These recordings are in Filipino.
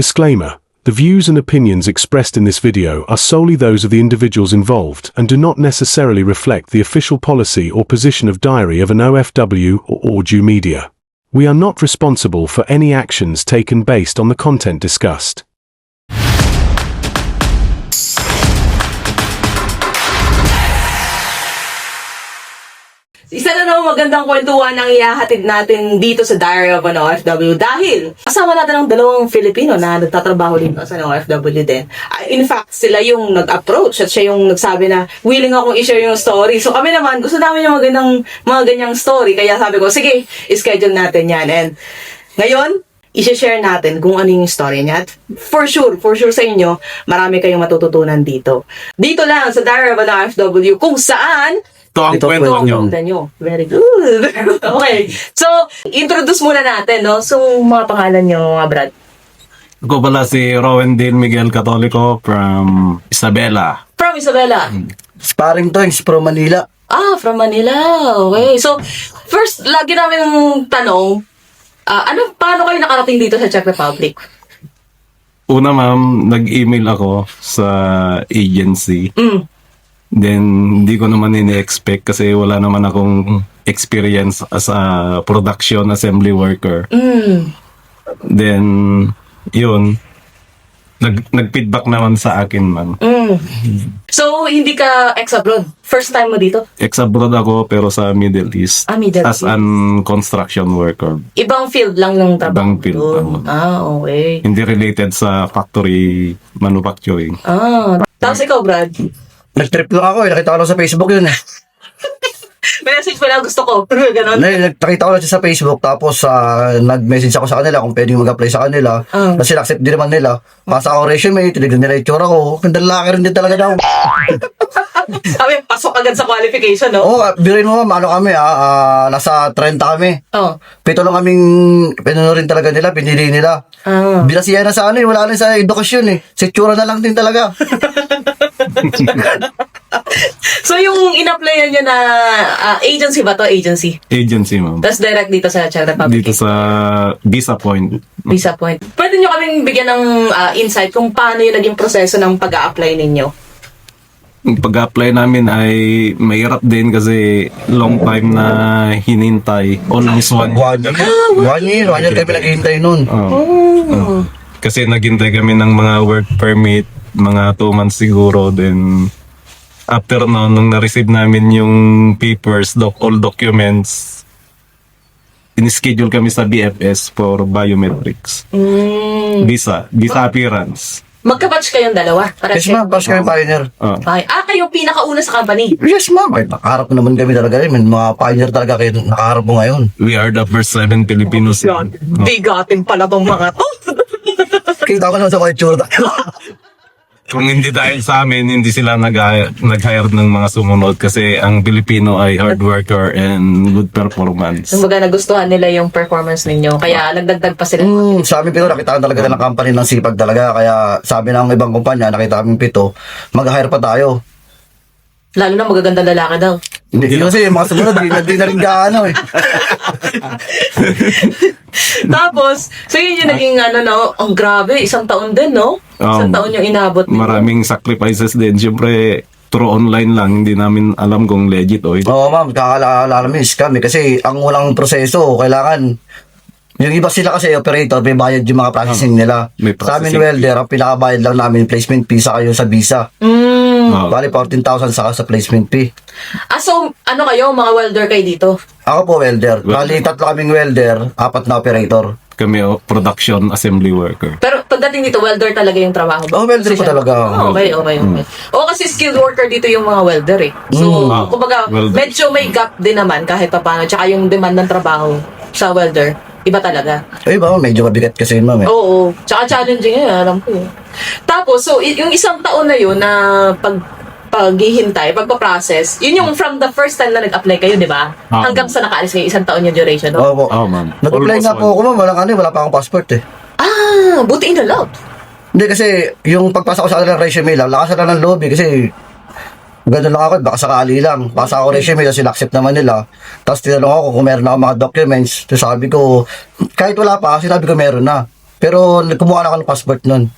Disclaimer: the views and opinions expressed in this video are solely those of the individuals involved and do not necessarily reflect the official policy or position of Diary of an OFW or Audio Media. We are not responsible for any actions taken based on the content discussed. Isa na naman magandang kwentuhan ang ihahatid natin dito sa Diary of an OFW dahil kasama natin ang dalawang Filipino na nagtatrabaho dito sa OFW din. In fact, sila yung nag-approach at siya yung nagsabi na willing akong i-share yung story. So kami naman, gusto namin yung mga ganyang story. Kaya sabi ko, sige, schedule natin yan. And ngayon, i-share natin kung ano yung story niya. At for sure sa inyo, marami kayong matututunan dito. Dito lang sa Diary of an OFW kung saan Ito ang kwento nyo. Very good. Okay. So, introduce muna natin, no? So, mga pangalan nyo, mga Brad. Ako pala si Rowendale Miguel Catolico from Isabela. From Isabela. Sparring Toys from Manila. Ah, from Manila. Okay. So, first, lagi namin tanong, paano kayo nakarating dito sa Czech Republic? Una ma'am, nag-email ako sa agency. Then, hindi ko naman ini-expect kasi wala naman akong experience as a production assembly worker. Then, yun, nag-feedback naman sa akin man. So, hindi ka ex-abroad? First time mo dito? Ex-abroad ako pero sa Middle East. Middle as East. an construction worker. Ibang field lang ng trabaho. Ibang field lang. Okay. Hindi related sa factory manufacturing. Tapos ikaw, Brad? Nag-trip lang ako nakita ko lang sa Facebook yun May message pala gusto ko. Ganon. Nakita ko lang siya sa Facebook tapos nag-message ako sa kanila kung pwedeng mag-apply sa kanila. Kasi accept din naman nila. Pasa ako resume, tinignan nila yung tsura ko. Ang lalaki rin din talaga daw. Sabi, pasok agad sa qualification, no? Oo, biruin mo ma'am, kami nasa 30 kami. Pito lang kaming pinano rin talaga nila, pinili nila. Binasiya na sa wala na sa edukasyon Sa tsura na lang din talaga. So, yung in-applyan nyo na agency ba to? Agency? Agency, ma'am. Tapos direct dito sa Czech Republic? Dito sa Visa Point. Visa Point. Pwede nyo kaming bigyan ng insight kung paano yung naging proseso ng pag-a-apply ninyo? Yung pag-apply namin ay mahirap din kasi long time na hinintay. Almost 1 year. 1 year kami naghihintay nun. Kasi naghintay kami ng mga work permit, mga 2 months siguro. Then, after nung na-receive namin yung papers, all documents, in-schedule kami sa BFS for biometrics. Visa appearance. Magka-batch kayong dalawa? Para Yes ma'am, pas kami pioneer. Kayong pinakauna sa company? Yes ma'am, ay nakaharap naman kami talaga rin. Mga pioneer talaga kayo nakaharap mo ngayon. We are the first 7 Filipinos. Bigatin pala tong mga to. Kita ko naman sa mga tsura. Kung hindi dahil sa amin, hindi sila nag-hire ng mga sumunod kasi ang Pilipino ay hard worker and good performance. Kumbaga nagustuhan nila yung performance ninyo, kaya nagdagdag pa sila. Sa amin pero nakita talaga ng company ng sipag talaga. Kaya sabi ng ibang kumpanya, nakita kami pito, mag-hire pa tayo. Lalo na magaganda lalaki daw. Hindi kasi yung mga sumunod, hindi na rin gaano Tapos, so yun yung naging ang grabe, 1 taon din, no? 1 taon yung inabot. Maraming sacrifices din. Siyempre, through online lang, hindi namin alam kung legit o hindi. Oo ma'am, kakalamis kami kasi ang unang proseso, kailangan yung iba sila kasi operator, may bayad yung mga processing nila. Sa amin welder, ang pinakabayad lang namin placement fee sa kayo sa visa. Bali 14,000 saka sa placement fee. So kayo, mga welder kayo dito? Ako po welder. Bali 3 kaming welder, 4 na operator. Kami production assembly worker. Pero pagdating dito, welder talaga yung trabaho. Welder po talaga. Okay. Kasi skilled worker dito yung mga welder So, kumbaga, medyo may gap din naman kahit paano. Tsaka yung demand ng trabaho sa welder, iba talaga. Ba, medyo mabigat kasi yun ma'am Oo. Tsaka challenging alam ko Tapos, so, yung 1 taon na yun na paghihintay, pagpa-process, yun yung from the first time na nag-apply kayo, di ba? Hanggang sa nakaalis kayo, 1 taon yung duration, no? Oo, ma'am. Nag-apply nga po ako ma'am, wala pa akong passport Buti in-allowed. Hindi kasi, yung pagpasa ko sa kanila ng resume lang, lakas na ng lobby kasi Ganun lang ako, baka sakali lang. Pasa ako resume, kasi accept naman nila. Tapos tinanong ako kung meron ako mga documents. Tapos sabi ko, kahit wala pa, sinabi ko meron na. Pero kumuha na ako ng passport nun.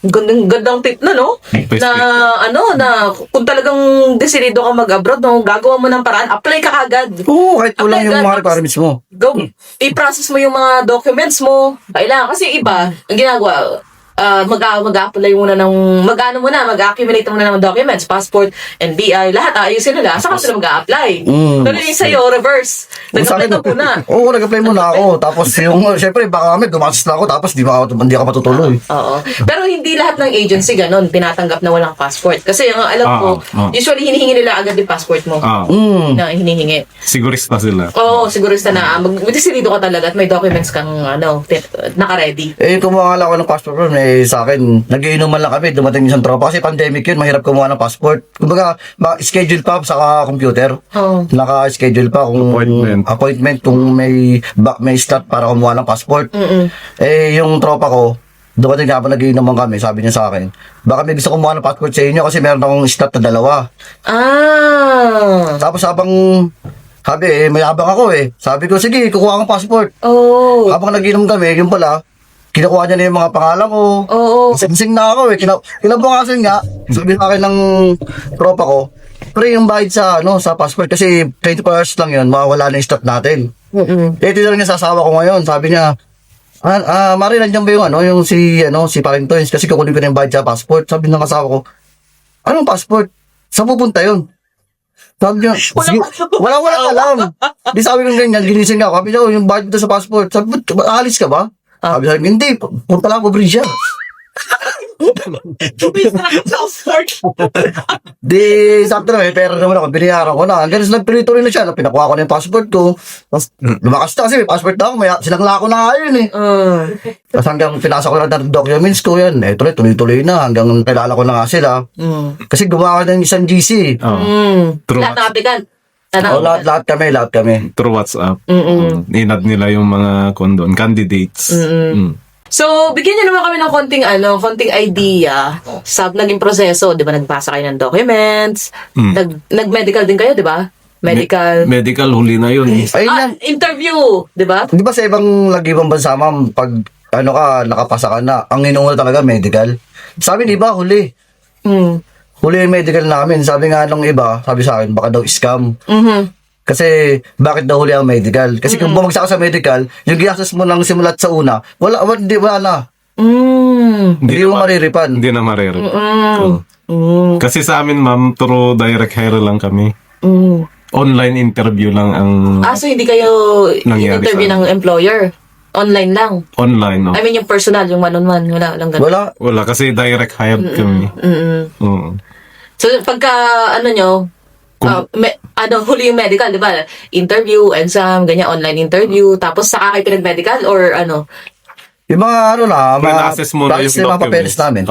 Gandang tip na, no? Best Na, kung talagang desidido ka mag-abroad, no, gagawa mo ng paraan, apply ka kagad. Oo, kahit kulang Apply yung ka, mga requirements mo. Go, i-process mo yung mga documents mo. Kailangan, kasi iba, ang ginagawa, mag-apply muna mag-accumulate muna ng documents, passport, NBI, lahat ayusin nila, saka sila mag-a-apply. Pero yung sa'yo, reverse. Nag-apply ka muna. Oo, nag-apply muna ako. Tapos yung, syempre, baka kami, gumastos na ako, tapos hindi ako matutuloy. Oo. Pero hindi lahat ng agency ganun, tinatanggap na walang passport. Kasi ang alam ko, usually hinihingi nila agad yung passport mo. Na hinihingi. Sigurista sila. Oo, sigurista na mag-decidido ka talaga at may documents kang naka-ready. Kumuha lang ako ng passport ron, sa akin, nagiinuman lang kami, dumating isang tropa. Kasi pandemic yun, mahirap kumuha ng passport. Kumbaga, schedule pa sa computer. Oo. Naka-schedule pa kung appointment kung may slot para kumuha ng passport. Yung tropa ko, dumating nga pa nagiinuman kami, sabi niya sa akin, baka may gusto kumuha ng passport sa inyo kasi meron akong slot na 2. Tapos sabi, may abang ako Sabi ko, sige, kukuha akong passport. Oh. Habang nagiinom kami, yung pala, kinukuha niya na yung mga pangalan ko. Oo. Singsing na ako Kinabukasan nga, sabi sa akin ng tropa ko, pre yung bayad sa passport kasi 24 hours lang yun, mawawala na yung slot natin. Ito na rin yung sasawa ko ngayon. Sabi niya, Mari, nandiyan ba yung si Parentoins kasi kukunin ko na yung bayad sa passport. Sabi ng asawa ko, anong passport? Saan pupunta yun? Sabi niya, wala alam. Di sabi ko ganyan, ginising nga ako. Sabi niya, yung bayad dito sa passport. Sabi mo, alis ka ba? Sabi niya, hindi, punta lang ako Brisya. Di, sakto na, may pera naman ako, biniyaran ko na. Hanggang nagpirito rin na siya, pinakuha ko na yung passport ko. Tapos, lumakas na kasi may passport na ako, sinangla ko na ngayon Tapos hanggang pinasa ko na ng documents ko yan, tuloy-tuloy na, hanggang kilala ko na nga sila. Kasi gumawa ng isang GC. Lahat ng applicant. Lahat kami. Through WhatsApp. Inad nila yung mga candidates. So, bigyan niyo naman kami ng konting idea sa naging proseso. Di ba, nagbasa kayo ng documents, nag-medical din kayo, di ba? Medical, huli na yun. Interview, di ba? Di ba sa ibang bansa, ma'am, pag nakapasa ka na, ang inuuna talaga medical. Sabi, di ba, huli. Huli yung medical namin. Sabi nga nung iba, sabi sa akin, baka daw scam. Kasi, bakit daw huli ang medical? Kasi kung bumagsak ka sa medical, yung ginastos mo ng simulat sa una, wala na. Hindi mo mariripan. Hindi na mariripan. Kasi sa amin, ma'am, through direct hire lang kami. Online interview lang ang... So hindi kayo nangyari interview ng employer? Online lang? Online, no? I mean, yung personal, yung one-on-one, wala lang ganun. Wala, kasi direct hired kami. So, pagka, huli yung medical, di ba? Interview, exam, ganyan, online interview, tapos saka kayo pinag-medical or Yung mga assess mo na yung mga papeles namin.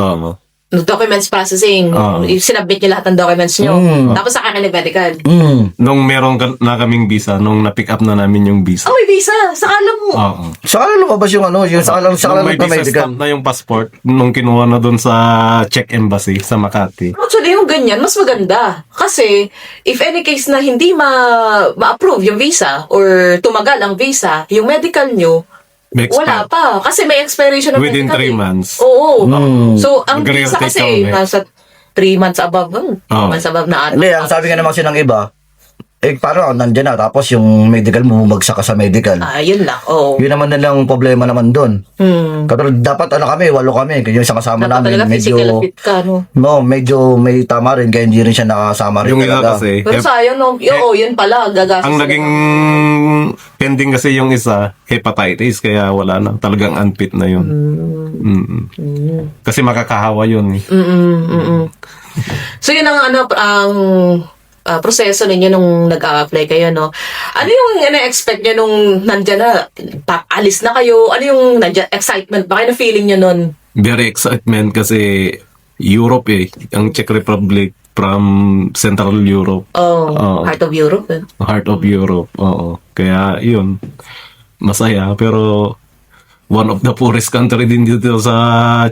documents processing, sinabit nyo lahat ng documents nyo, tapos saka kayo nag-medical. Nung meron na kaming visa, nung na-pick up na namin yung visa. May visa! Saka alam mo. Saka lumabas yung saka lang may visa medical. stamp na yung passport, nung kinuha na dun sa Czech Embassy sa Makati. Actually, yung ganyan, mas maganda. Kasi, if any case na hindi ma-approve yung visa or tumagal ang visa, yung medical nyo, wala pa. Kasi may expiration ng within medical. 3 months. Oo. So, ang Nag-real visa take kasi, kami. nasa 3 months above. 3 months above na ata. Hindi, ang sabi nga naman ng iba, parang nandiyan na, tapos yung medical mo, bumagsak ka sa medical. Yun lang. Oo. Yun naman nilang problema naman doon. Katulad, dapat kami, 8 kami, yung isang kasama Dapat namin, talaga physical fit ka, no? medyo may tama rin, kaya hindi rin siya nakasama rin Yung iba talaga. kasi, Pero sayang, no? Yun pala, gagastos. ang naging pending kasi yung isa, hepatitis, kaya wala na. Talagang unfit na yun. Kasi makakahawa yun. So, yun ang proseso ninyo nung nag-a-apply kayo, no? Ano yung ina-expect nyo nung nandyan na, alis na kayo? Ano yung nandyan, excitement ba kayo na feeling nyo nun? Very excitement kasi Europe ang Czech Republic from Central Europe. Heart of Europe. Heart of Europe, oo. Kaya yun, masaya. Pero one of the poorest country din dito sa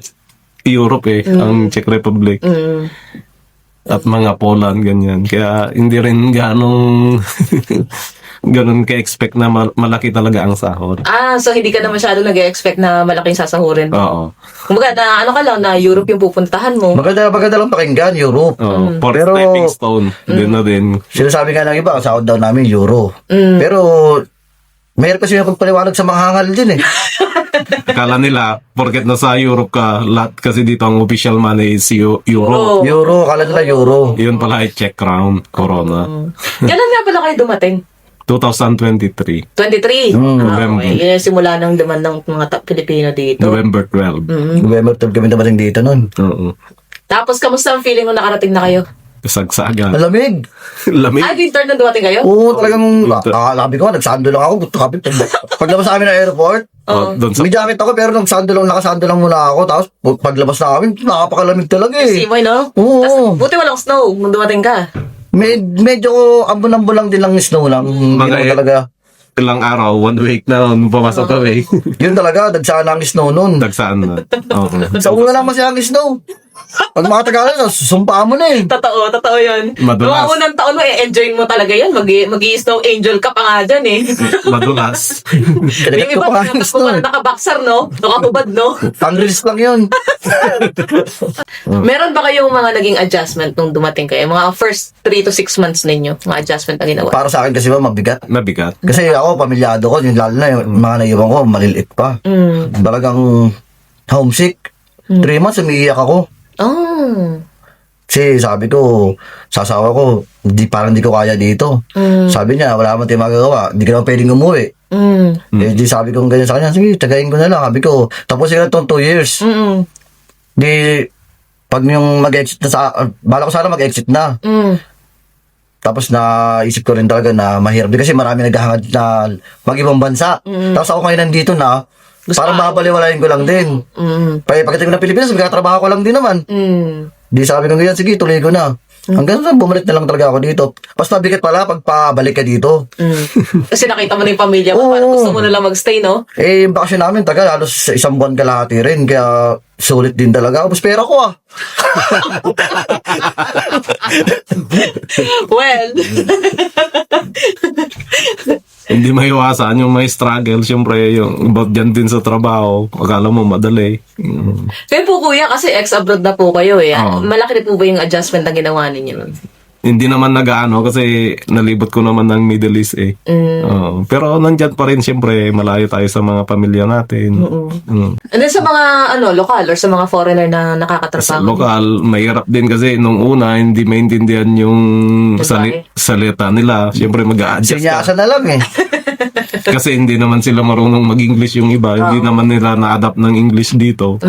Europe ang Czech Republic. At mga Poland, ganyan. Kaya hindi rin ganong ganun ka-expect na malaki talaga ang sahod. So hindi ka na masyado nag-expect na malaking sasahurin. Oo. Kumbaga, na ano ka lang, na Europe yung pupuntahan mo. Maganda lang pakinggan, Europe. Oo. For Pero- stepping stone, din na din. Sinasabi nga ng iba, ang sahod daw namin Euro. Pero, mayroon kasi yung pagpaliwanag sa mga hangal din eh. Akala nila, porket nasa Europe ka, lahat kasi dito ang official money is Euro. Oo. Euro, kala nila Euro. Yun pala ay check crown, corona. Kailan nga pala kayo dumating? 2023, 23? November. Okay. Yun yung simula ng demand ng mga Pilipino dito. November 12. November 12 kami dumating dito nun. Oo. Tapos, kamusta ang feeling mo nakarating na kayo? Kasagsagan. Malamig. Lamig. Winter na dumating kayo? Oo, talagang, sabi ko, nagsando lang ako. Paglabas namin ng airport, Oh, doon sa may jacket ako pero nagsando lang, nakasando lang muna ako. Tapos paglabas namin, napakalamig talaga eh. Simoy, no? Oo. Tas, buti walang snow nung dumating ka. Medyo ambon-ambon lang din lang snow lang. Hindi Mga naman eh. talaga. ilang araw, 1 week na nun, pumasok kami. Yun talaga, dagsaan ang snow nun. Dagsaan na. Oo. Sa una lang masaya ang snow. Pag mga Tagalan, sumpaan mo na eh. Totoo yun. Madulas. Noong unang taon mo, enjoy mo talaga yan. Mag-i-snow angel ka pa nga dyan eh. Madulas. Yung Kadagat ko iba, pa nga ang snow. nakaboxer, no? Nakahubad, no? Ang release lang yun. Meron ba kayong mga naging adjustment nung dumating kayo? Mga first 3 to 6 months ninyo, mga adjustment na ginawa? Para sa akin kasi ba, mabigat. Mabigat. Kasi ako, pamilyado ko, yung lalo na yung mga naiwan ko, maliliit pa. Talagang homesick. 3 months, umiiyak ako. Oh. Kasi sabi ko, sa asawa ko, parang di ko kaya dito. Sabi niya, wala naman tayong magagawa. Di ka naman pwedeng umuwi. Eh, di sabi ko ganyan sa kanya, sige, tagayin ko na lang. Sabi ko, tapos sila itong 2 years. Di, pag yung mag-exit na bala ko sana mag-exit na. Tapos naisip ko rin talaga na mahirap din kasi marami naghahangad na mag-ibang bansa. Tapos ako ngayon nandito na, parang babaliwalayin ko lang din. Pagdating ko ng Pilipinas, magkatrabaho ko lang din naman. Di sabi ko ganyan, sige, tuloy ko na. Hanggang sa bumalik na lang talaga ako dito. Mas mabigat pala pag pabalik ka dito. Kasi nakita mo na yung pamilya mo, Oo. parang gusto mo na lang magstay, no? Eh, yung bakasyon namin, tagal, halos sa 1 buwan kalahati rin. Kaya sulit din talaga. Ubus pera ko ah. Well, Hindi maiwasan yung may struggle. Siyempre, yung about dyan din sa trabaho. Akala mo madali. kayo po kuya, kasi ex-abroad na po kayo eh. Oo. Malaki na po ba yung adjustment na ginawa ninyo nun? Hindi naman nag-ano kasi nalibot ko naman ng Middle East eh. Oo. Pero nandyan pa rin siyempre malayo tayo sa mga pamilya natin. And then sa mga lokal or sa mga foreigner na Sa nakakatrabaho? lokal, mahirap din kasi nung una hindi maintindihan yung salita nila. Siyempre mag-a-adjust ka. Sinyasa na lang eh. Kasi hindi naman sila marunong mag-English yung iba. Hindi naman nila na-adapt ng English dito.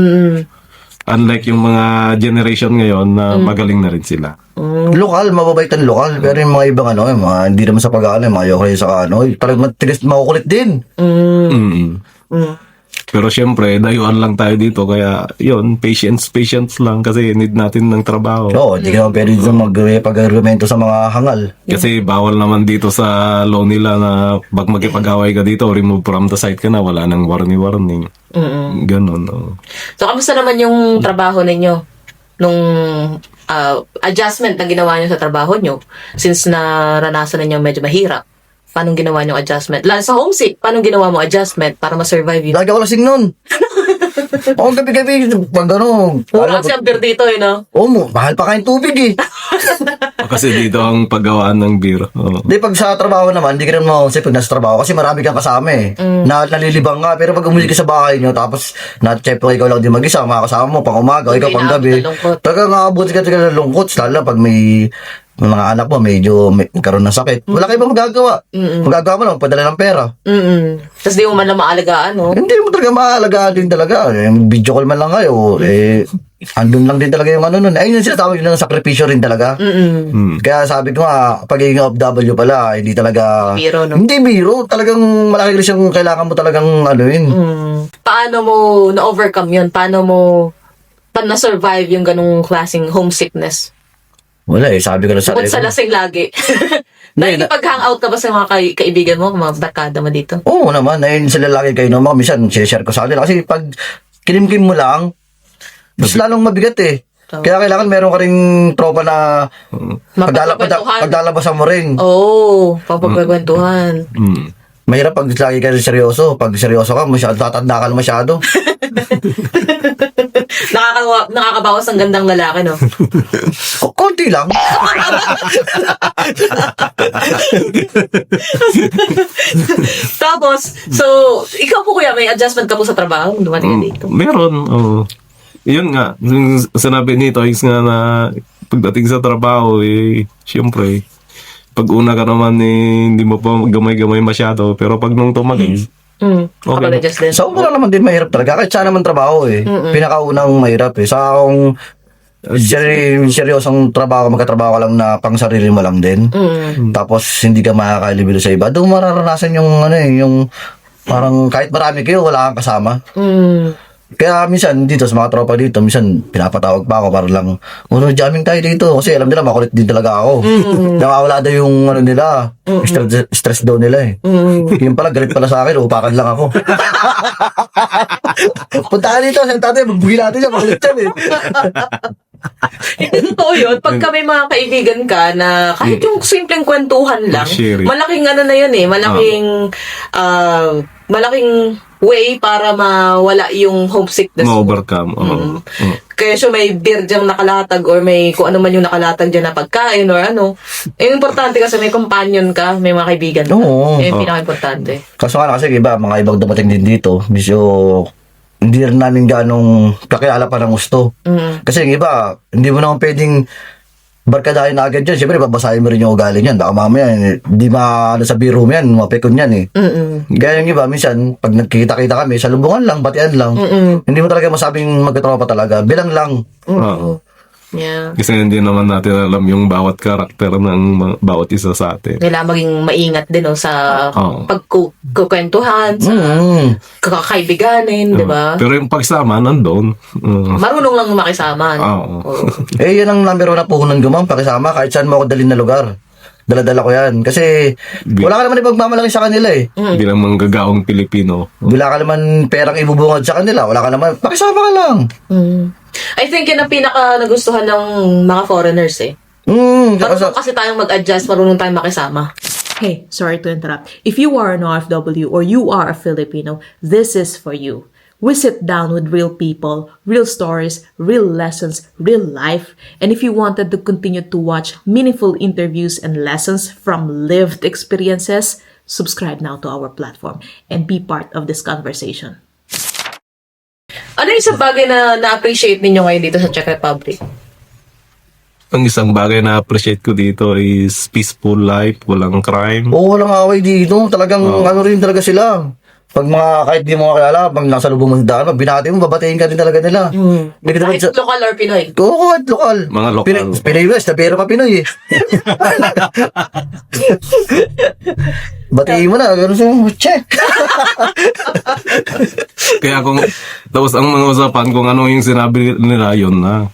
Unlike yung mga generation ngayon na magaling na rin sila. Lokal, mababait ang lokal. Pero yung mga ibang yung mga hindi naman sa pag-aaral, mga ayoko rin sa talagang matigas, makukulit din. Pero syempre, dayuan lang tayo dito. Kaya yun, patience lang kasi need natin ng trabaho. Oo, hindi ka naman pwede dito mag-argumento sa mga hangal. Kasi bawal naman dito sa law nila na pag magkipag-away ka dito, remove from the site ka na, wala nang warning. Ganon. Oh. So, kamusta naman yung trabaho ninyo? Nung adjustment na ginawa nyo sa trabaho nyo? Since naranasan ninyo medyo mahirap. Paano ginawa nyo adjustment? Lalo sa homesick, paano ginawa mo adjustment para ma-survive yun? Lagi ako lasing nun. Oo, gabi-gabi, pag Pura kasi ang beer dito eh, no? mahal pa kayong tubig eh. Kasi dito ang paggawaan ng beer. Oh. Di pag sa trabaho naman, hindi ka naman mahusay pag nasa trabaho kasi marami kang kasama eh. Na nalilibang nga, pero pag umuwi ka sa bahay nyo, tapos na-check ikaw lang din mag-isa, mga kasama mo, pang umaga, ikaw pang gabi. Talaga nga abuti ka ng lungkot, lalo na pag may mga anak mo, medyo karoon ng sakit. Wala kayo ba magagawa? Magagawa mo lang, magpadala ng pera. Tapos di mo man lang maalagaan, no? Hindi mo talaga maalagaan din talaga. Video call man lang kayo. Andun lang din talaga yung nun. Ayun yung sinatawag yun ng sakripisyo rin talaga. Kaya sabi ko nga, pagiging OFW pala, hindi talaga... Biro, no? Hindi biro. Talagang malaki rin siyang kailangan mo talagang Paano mo na-overcome yun? Paano mo na-survive yung ganung klaseng homesickness? Wala sabi ko na sa... Bukod sa lasing lagi. Nakikipag-hangout ka ba sa mga kaibigan mo, mga barkada mo dito? Oo naman, ayun sila lagi kayo naman. Minsan, share ko sa kanila. Kasi pag kinimkim mo lang, mas lalong mabigat eh. Kaya kailangan meron ka ring tropa na Mapagkwentuhan. paglalabasan mo rin. Oo, papagkwentuhan. Mahirap pag lagi ka rin seryoso. Pag seryoso ka, tatanda ka na masyado. Nakakabawas ang gandang lalaki, no? Konti lang. Tapos, so, ikaw po kuya, may adjustment ka po sa trabaho nung dumating ka dito? Meron, oo. Yun nga, yung sinabi ni Toys nga na pagdating sa trabaho, syempre, pag una ka naman, hindi mo pa gamay-gamay masyado, pero pag nung tumagal, Kapag-adjust din. Sa una naman din mahirap talaga. Kahit saan naman trabaho Pinakaunang mahirap Sa akong seryosong trabaho, magkatrabaho ka lang na pang sarili mo lang din. Tapos hindi ka makakailibilo sa iba. Doon mararanasan yung yung parang kahit marami kayo, wala kang kasama. Kaya minsan dito sa mga tropa dito, minsan pinapatawag pa ako para lang, jamming tayo dito. Kasi alam nila, makulit din talaga ako. Nakawala daw yung nila, stress daw nila Yung pala, galit pala sa akin, upakan lang ako. Puntahan dito, sa tatay, magbugi natin siya, makulit yan Hindi totoo yun. Pagka may mga kaibigan ka na kahit yung simpleng kwentuhan lang, Sharing. malaking na yun malaking way para mawala yung homesickness. ma-overcome. Kaya siya may beer diyang nakalatag or may kung ano man yung nakalatag dyan na pagkain or ano. Importante kasi may companion ka, may mga kaibigan ka. Oo. Yung pinaka-importante. Kaso nga kasi iba, mga ibang dumating din dito, medyo hindi rin namin ganong kakilala pa ng gusto. Kasi yung iba, hindi mo naman pwedeng barkadahin na agad dyan. Siyempre, babasahin mo rin yung ugali niyan. Baka mamaya, di sa biro mo yan, mapikon yan Kaya yung iba, minsan, pag nagkikita-kita kami, salubungan lang, batian lang. Hindi mo talaga masabing magkatropa talaga. Bilang lang. Yeah. Kasi hindi naman natin alam yung bawat karakter ng bawat isa sa atin. Kailangan maging maingat din sa pagkukwentuhan, sa kakaibiganin, di ba? Pero yung pagsama, nandun. Marunong lang makisama. No? Oo. Yan ang number 1 na puhunan ko, ma'am. Pakisama, kahit saan mo ako dalhin na lugar. Dala-dala ko yan. Kasi, wala ka naman ipagmamalaki sa kanila Bilang manggagaong Pilipino. Wala ka naman perang ibubungad sa kanila. Wala ka naman, pakisama ka lang. I think yun ang pinaka nagustuhan ng mga foreigners Marunong kasi tayong mag-adjust, marunong tayong makisama. Hey, sorry to interrupt. If you are an OFW or you are a Filipino, this is for you. We sit down with real people, real stories, real lessons, real life. And if you wanted to continue to watch meaningful interviews and lessons from lived experiences, subscribe now to our platform and be part of this conversation. Ano yung isang bagay na na-appreciate ninyo ngayon dito sa Czech Republic? Ang isang bagay na appreciate ko dito is peaceful life, walang crime. Oo, walang away dito. Talagang rin talaga sila. Pag kahit di mo kakilala, pag nasa lubong ng daan, binati mo, babatiin ka din talaga nila. Kahit lokal or Pinoy? Oo, kahit lokal. Mga lokal. Pinoy West, pero pa Pinoy Batiin mo na, gano'n siya, check. Kaya tapos ang mga usapan kung ano yung sinabi nila, yun na.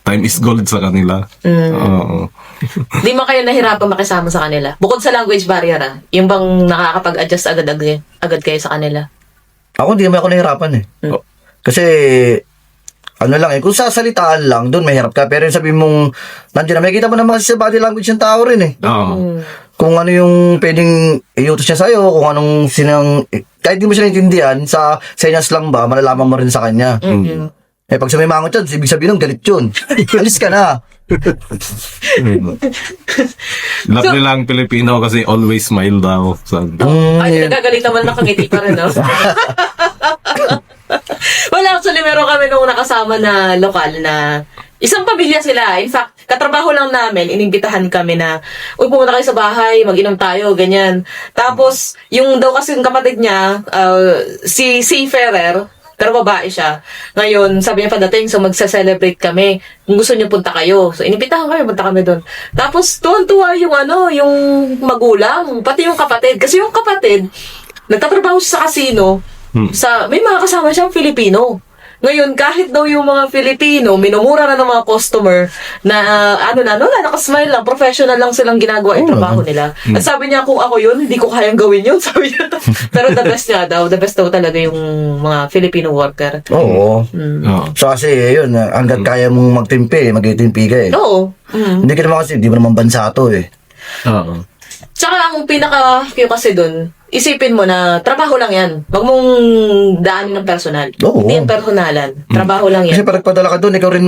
Time is gold sa kanila. Di mo kayo nahirapan makisama sa kanila? Bukod sa language barrier, yung bang nakakapag-adjust agad kayo sa kanila? Ako, hindi naman ako nahirapan Kasi, kung sasalitaan lang, doon mahirap ka. Pero yung sabihin mong, nandiyan na, makikita mo naman sa body language ng tao rin Kung ano yung pwedeng iutos niya sa'yo, kung anong kahit di mo siya naintindihan, sa senyas lang ba, malalaman mo rin sa kanya. Pag sumimangot yan, ibig sabihin ng galit yun. Alis ka na. Love nila ang Pilipino kasi always smile daw. Ay, nagagalit naman nakangiti pa rin, no? Wala, actually, meron kami nung nakasama na lokal na isang pamilya sila. In fact, katrabaho lang namin, inimbitahan kami na, pumunta kayo sa bahay, mag-inom tayo, ganyan. Tapos, yung daw kasi yung kapatid niya, si Ferrer, pero babae siya. Ngayon, sabi niya padating, so magsa-celebrate kami. Kung gusto niyo punta kayo. So, inibitahan kami, punta kami doon. Tapos, tuwan-tuwa yung magulang, pati yung kapatid. Kasi yung kapatid, nagtatrabaho siya sa casino, may mga kasama siyang Filipino. Ngayon, kahit daw yung mga Filipino, minumura na ng mga customer na, nakasmile lang, professional lang silang ginagawa yung trabaho nila. At sabi niya, kung ako yun, hindi ko kayang gawin yun, sabi niya. Pero the best nga daw, the best daw talaga yung mga Filipino worker. Oo. Oo. So kasi, yun, hanggat kaya mong magtimpi, magtitimpi ka eh. Oo. Hindi ka naman kasi, di mo naman bansa to eh. Oo. Tsaka ang pinaka-cute kasi dun, isipin mo na trabaho lang yan. Huwag mong daanin ng personal. Oo. Hindi yan personalan. Trabaho lang Kasi yan. pag nagpadala ka doon, ikaw rin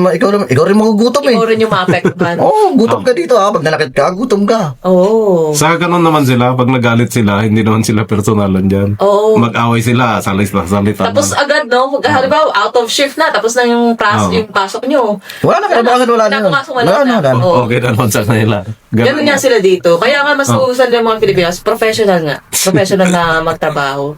magugutom eh. Ikaw rin yung maapektuhan. Oo, gutom ka dito ha. Pag nalakit ka, gutom ka. Oo. Sa ganun naman sila, pag nagalit sila, hindi naman sila personalan dyan. Oo. Mag-away sila, salita. Tapos agad, no? Halimbawa, out of shift na. Tapos na yung, yung pasok nyo. Wala na, kinabukasan wala na yun. Kinabukasan wala Wala na. na. Oo. Okay na naman sa kanila. Ganun nga sila dito. Kaya nga mas uusan ng mga Pilipinas, professional nga. Professional na magtrabaho.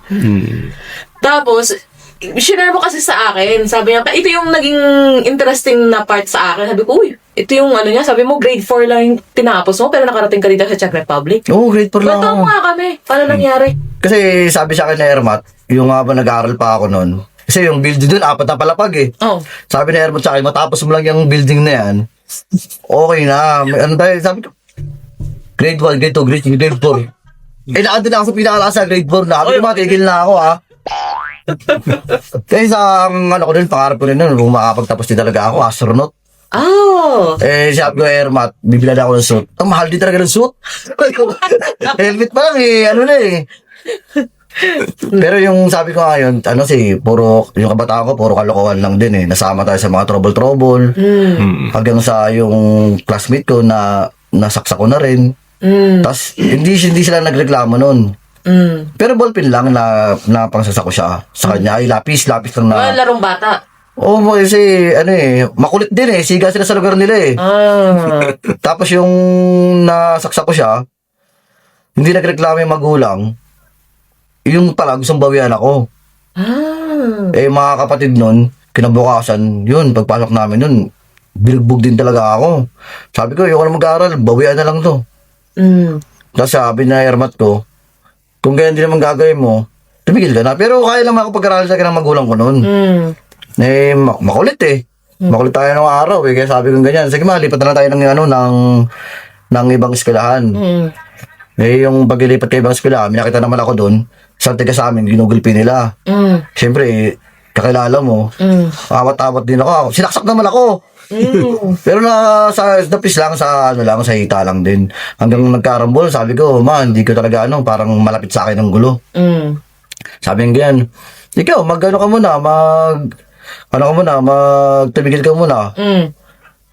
Tapos, share mo kasi sa akin. Sabi niya, ito yung naging interesting na part sa akin. Sabi ko, uy, ito yung ano niya. Sabi mo, grade 4 lang yung tinapos mo, pero nakarating ka dito sa Czech Republic. Oo, grade 4 lang Kwento ako. mo nga kami. Paano nangyari? Kasi sabi sa akin ni Ermat, yung habang nag-aaral pa ako noon, kasi yung building doon, 4 na palapag eh. Oh. Sabi ni Ermat sa akin, matapos mo lang yung building na yan, okay na. Ano tayo, sabi ko, grade 1, grade 2, grade 3, grade 4. Eh, nakandun na ako sa pinakalakas sa grade 4 na. Sabi ko, matigil na ako ha. Kaya sa ano ko din, pangarap ko rin nun, kung makapagtapos din talaga ako, astronaut. Oh. Eh, sabi ko, Ermat, bibila na ako ng suit. Ang mahal din talaga ng suit. Helmet pa lang eh, ano na eh. Pero yung sabi ko ngayon, puro, yung kabataan ko, puro kalokohan lang din eh. Nasama tayo sa mga trouble-trouble. Hanggang sa yung classmate ko na nasaksak ko na rin. Tapos, hindi sila nagreklamo nun. Pero ballpen lang na pangsasak ko siya. Sa kanya, ay lapis lang na. Larong bata. Oo, kasi, makulit din eh. Siga sila sa lugar nila eh. Tapos yung nasaksak ko siya, hindi nagreklamo yung magulang, yung pala gustong bawian ako. Eh, mga kapatid nun, kinabukasan, yun, pagpasok namin yun, bilbog din talaga ako. Sabi ko, ayoko na mag-aaral, bawian na lang to. Tapos sabi na Ermat ko, kung ganyan din naman gagawin mo, tumigil ka na. Pero kaya naman ako pag-aaral sa ng magulang ko noon. Eh, makulit eh. Makulit tayo ng araw eh. Kaya sabi ko ganyan, sige lipat na lang tayo ng ibang eskwelahan. Eh, yung paglilipat kay ibang eskwelahan, minakita naman ako doon. Isang tiga sa amin, ginugulpi nila. Siyempre, kakilala mo. Awat-awat din ako. Sinaksak naman ako. Pero napis lang sa hita lang din. Hanggang nagkarambol, sabi ko, hindi ko talaga parang malapit sa akin ng gulo. Sabi nga yan, ikaw, tumigil ka muna.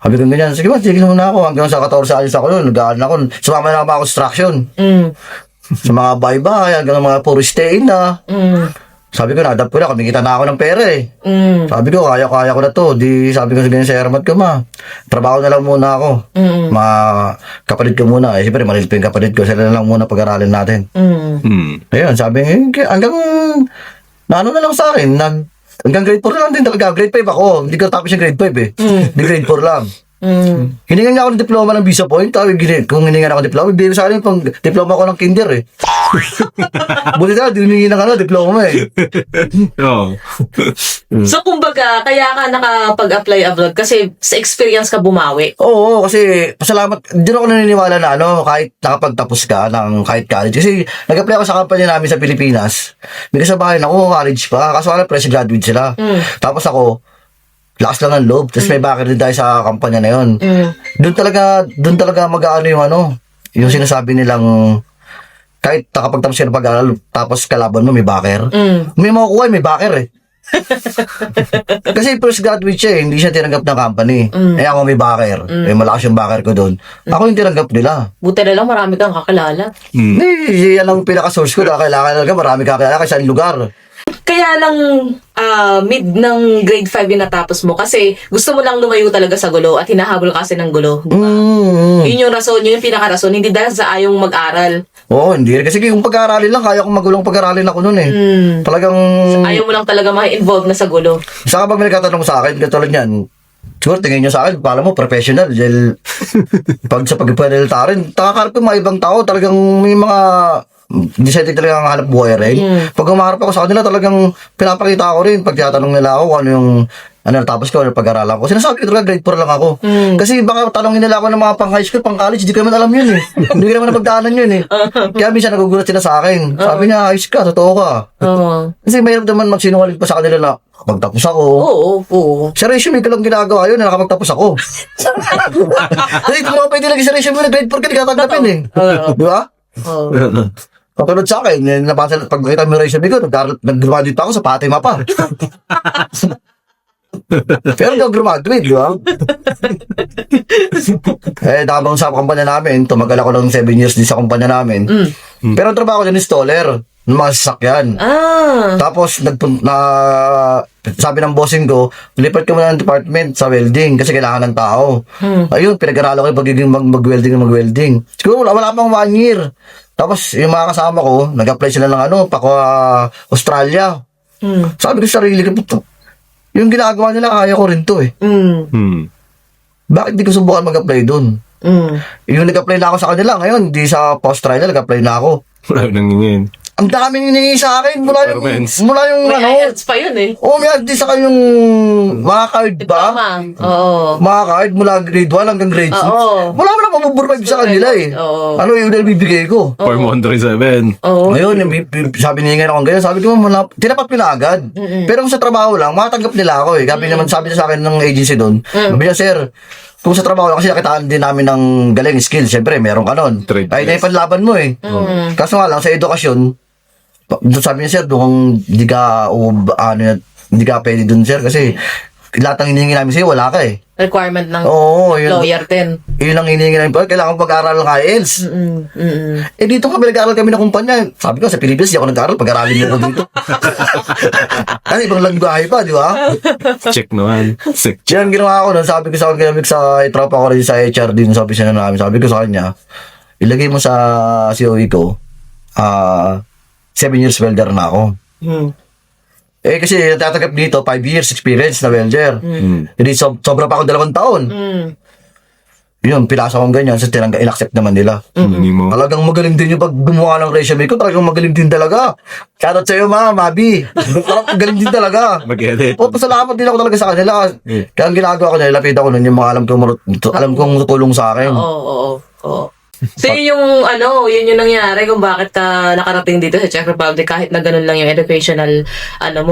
Sabi ko ganyan, sige tigil muna ako. Hanggang sa 14 anos ako nun, nag-aaral ako. Sumama na ako mga construction. Sa mga bahay-bahay, hanggang mga puro stay na. Sabi ko, na-adapt ko na, kumikita na ako ng pera eh. Sabi ko, kaya ko na to. Sabi ko ganyan sa Ermat ko, trabaho na lang muna ako. Kapatid ko muna. Eh, siyempre, maliit pa yung kapatid ko. Sila na lang muna pag-aralin natin. Ayun, sabi nga, hanggang, na lang sa akin, hanggang grade 4 lang din talaga. Grade 5 ako. Hindi ko tapos yung grade 5 eh. Hindi grade 4 lang. Hiningan niya ako ng diploma ng visa point. Kung hiningan ako ng diploma, ibigay sa akin pang diploma ko ng kinder eh. Buti na, hiningi ng diploma eh. Oo. So, kumbaga, kaya ka nakapag-apply abroad kasi sa experience ka bumawi. Oo, kasi pasalamat. Hindi ako naniniwala na kahit nakapagtapos ka ng kahit college. Kasi nag-apply ako sa company namin sa Pilipinas. May kasabahan ako, college pa. Kaso fresh graduate sila. Tapos ako, lakas lang ng loob. Tapos may backer din tayo sa kampanya na yun. Doon talaga mag-aano yung sinasabi nilang kahit nakapagtapos ka ng pag-aaral, tapos kalaban mo may backer. May makukuha, may backer eh. Kasi first graduate siya eh, hindi siya tinanggap ng company. Eh ako may backer. Eh malakas yung backer ko doon. Ako yung tinanggap nila. Buti na lang marami kang kakilala. Yan ang pinaka-source ko na kailangan talaga marami kakilala kasi saan lugar. Kaya lang mid ng grade 5 yung natapos mo kasi gusto mo lang lumayo talaga sa gulo at hinahabol kasi ng gulo. Yun yung rason, yun yung pinaka-rason. Hindi dahil sa ayong mag-aral. Oo, hindi. Kasi kung pag-aaralin lang, kaya kong magulong pag-aaralin ako noon eh. Talagang... Ayaw mo lang talaga ma-involve na sa gulo. Saka pag may nagtatanong sa akin, katulad niyan, siguro tingin nyo sa akin, pala mo, professional. Dahil pag sa pagpanilita rin, takakarap yung mga ibang tao, talagang may mga decided talaga ang hanap buhay rin. Pag umarap ako sa kanila, talagang pinapakita ko rin. Pag tinatanong nila ako kung ano yung natapos ko, ano pag-aralan ko. Sinasabi ko talaga, grade 4 lang ako. Kasi baka tanongin nila ako ng mga pang high school, pang college, hindi ko naman alam yun eh. Hindi ko naman napagdaanan yun eh. Kaya minsan nagugulat sila sa akin. Sabi niya, ayos ka, totoo ka. Oo. Kasi mayroon naman magsinungaling pa sa kanila na kapagtapos ako. Oo. Sa resume ko lang ginagawa yun na nakapagtapos ako. Kasi kung mga pwede lagi sa resume na grade 4 ka, di ka tatanggapin eh. Di ba? Oo. Katulad sa akin, nabasa, pag makita mo yung resume ko, nag-graduate pa ako sa Fatima pa. Pero nag-graduate, di ba? Habang sa kumpanya namin, tumagal ako ng 7 years din sa kumpanya namin. Pero ang trabaho ko din installer ng mga sasakyan. Tapos, sabi ng bossing ko, lipat ka muna ng department sa welding kasi kailangan ng tao. Ayun, pinag-aralan ko yung pagiging mag-welding. Siguro wala pang 1 year. Tapos, yung mga kasama ko, nag-apply sila ng Australia. Sabi ko sa sarili ko, yung ginagawa nila, kaya ko rin to eh. Bakit di ko subukan mag-apply doon? Yung nag-apply na ako sa kanila, ngayon, di sa Australia, nag-apply na ako. Wala nangingin. Ang daming hiningi sa akin, mula yung May IELTS pa yun eh. may di sa kayong mga card ba? Oo. Mga card mula grade 1 hanggang grade 6. Oo. Wala mo na mabuburvive sa kanila eh. Oo. Ano yung bibigay ko? Form 137. Oo. Ngayon, sabi niya ako ganyan, sabi ko, tinapat ko na agad. Pero kung sa trabaho lang, matatanggap nila ako eh. Sabi niya sa akin ng agency doon, sabi niya, sir, kung sa trabaho lang, kasi nakitaan din namin ng galing skill, siyempre, meron ka nun. Trade Ay, naipanlaban mo eh. Kaso nga lang, sa edukasyon, sabi niya, sir, doon hindi ka pwede dun, sir, kasi lahat ng hinihingi namin sa'yo, wala ka eh. Requirement ng Oo, yun. lawyer din. Yun ang hinihingi namin. Kailangan pag-aaral ng IELTS. Dito kami nag-aaral kami ng kumpanya. Sabi ko, sa Pilipinas, di ako nag-aaral. Pag-aralin niyo ako dito. Kasi ibang langgahe pa, di ba? Check naman. Sick. Yan, ginawa ko nun. Sabi ko sa ginamit sa tropa ko rin sa HR din sa opisina namin. Sabi ko sa kanya, ilagay mo sa COE ko, 7 years welder na ako. Kasi natatanggap dito, 5 years experience na welder. Hindi, sobra pa ako 2 taon. Yun, pinasa kong ganyan, so in-accept naman nila. Mo. Talagang magaling din yung pag gumawa ng resume ko, talagang magaling din talaga. Shoutout sa'yo, Mabi. Magaling din talaga. Mag-edit. Pasalamat din ako talaga sa kanila. Kaya ang ginagawa ko nila, lapit ako nun yung mga alam kong tutulong sa akin. Oo. So yun yung nangyari kung bakit ka nakarating dito sa Czech Republic kahit na ganun lang yung educational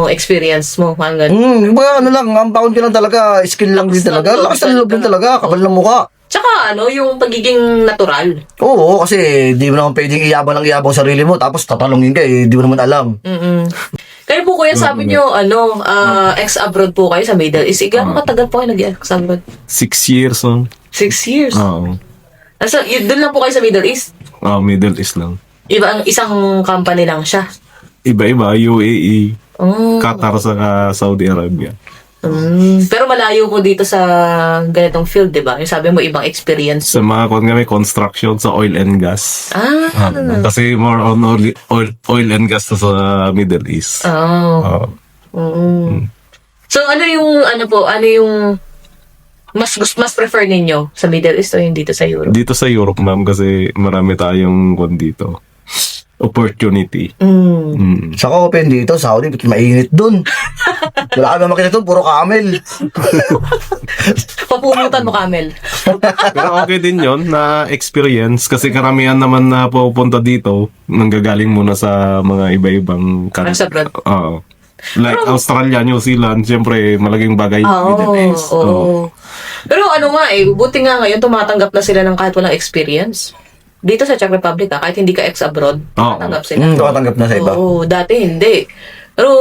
experience mo, hanggang Lang, ang baon ko lang talaga, skill lang din talaga. Lakas ng loob din talaga, kapal ng mukha. tsaka yung pagiging natural. Oo, kasi di mo naman pwedeng iyabang sarili mo, tapos tatalungin ka di mo naman alam. Kayo po kuya, sabi nyo, ex-abroad po kayo sa Middle East. Gano'ng katagal po kayo nag-ex-abroad? 6 years. 6 years? Oo. Doon lang po kayo sa Middle East? Middle East lang. Isang company lang siya? Iba-iba, UAE, Qatar sa Saudi Arabia. Pero malayo po dito sa ganitong field, di ba? Yung sabi mo, ibang experience. Sa mga construction sa oil and gas. Kasi more on oil and gas na sa Middle East. So, ano yung mas prefer ninyo sa Middle East o yung dito sa Europe? Dito sa Europe, ma'am, kasi marami tayong dito. Opportunity. Saka open dito, Saudi, mainit dun. Wala kami makita dun, puro camel. Papunutan mo, Camel. Pero okay din yon na experience kasi karamihan naman na pupunta dito nanggagaling muna sa mga iba-ibang Sa abroad. Oo. Like Australia, New Zealand, siyempre malaking bagay. Middle East. Oo. Pero buti nga ngayon tumatanggap na sila ng kahit walang experience. Dito sa Czech Republic, kahit hindi ka ex-abroad, tumatanggap sila. Tumatanggap na sa iba. Oo, dati hindi. Pero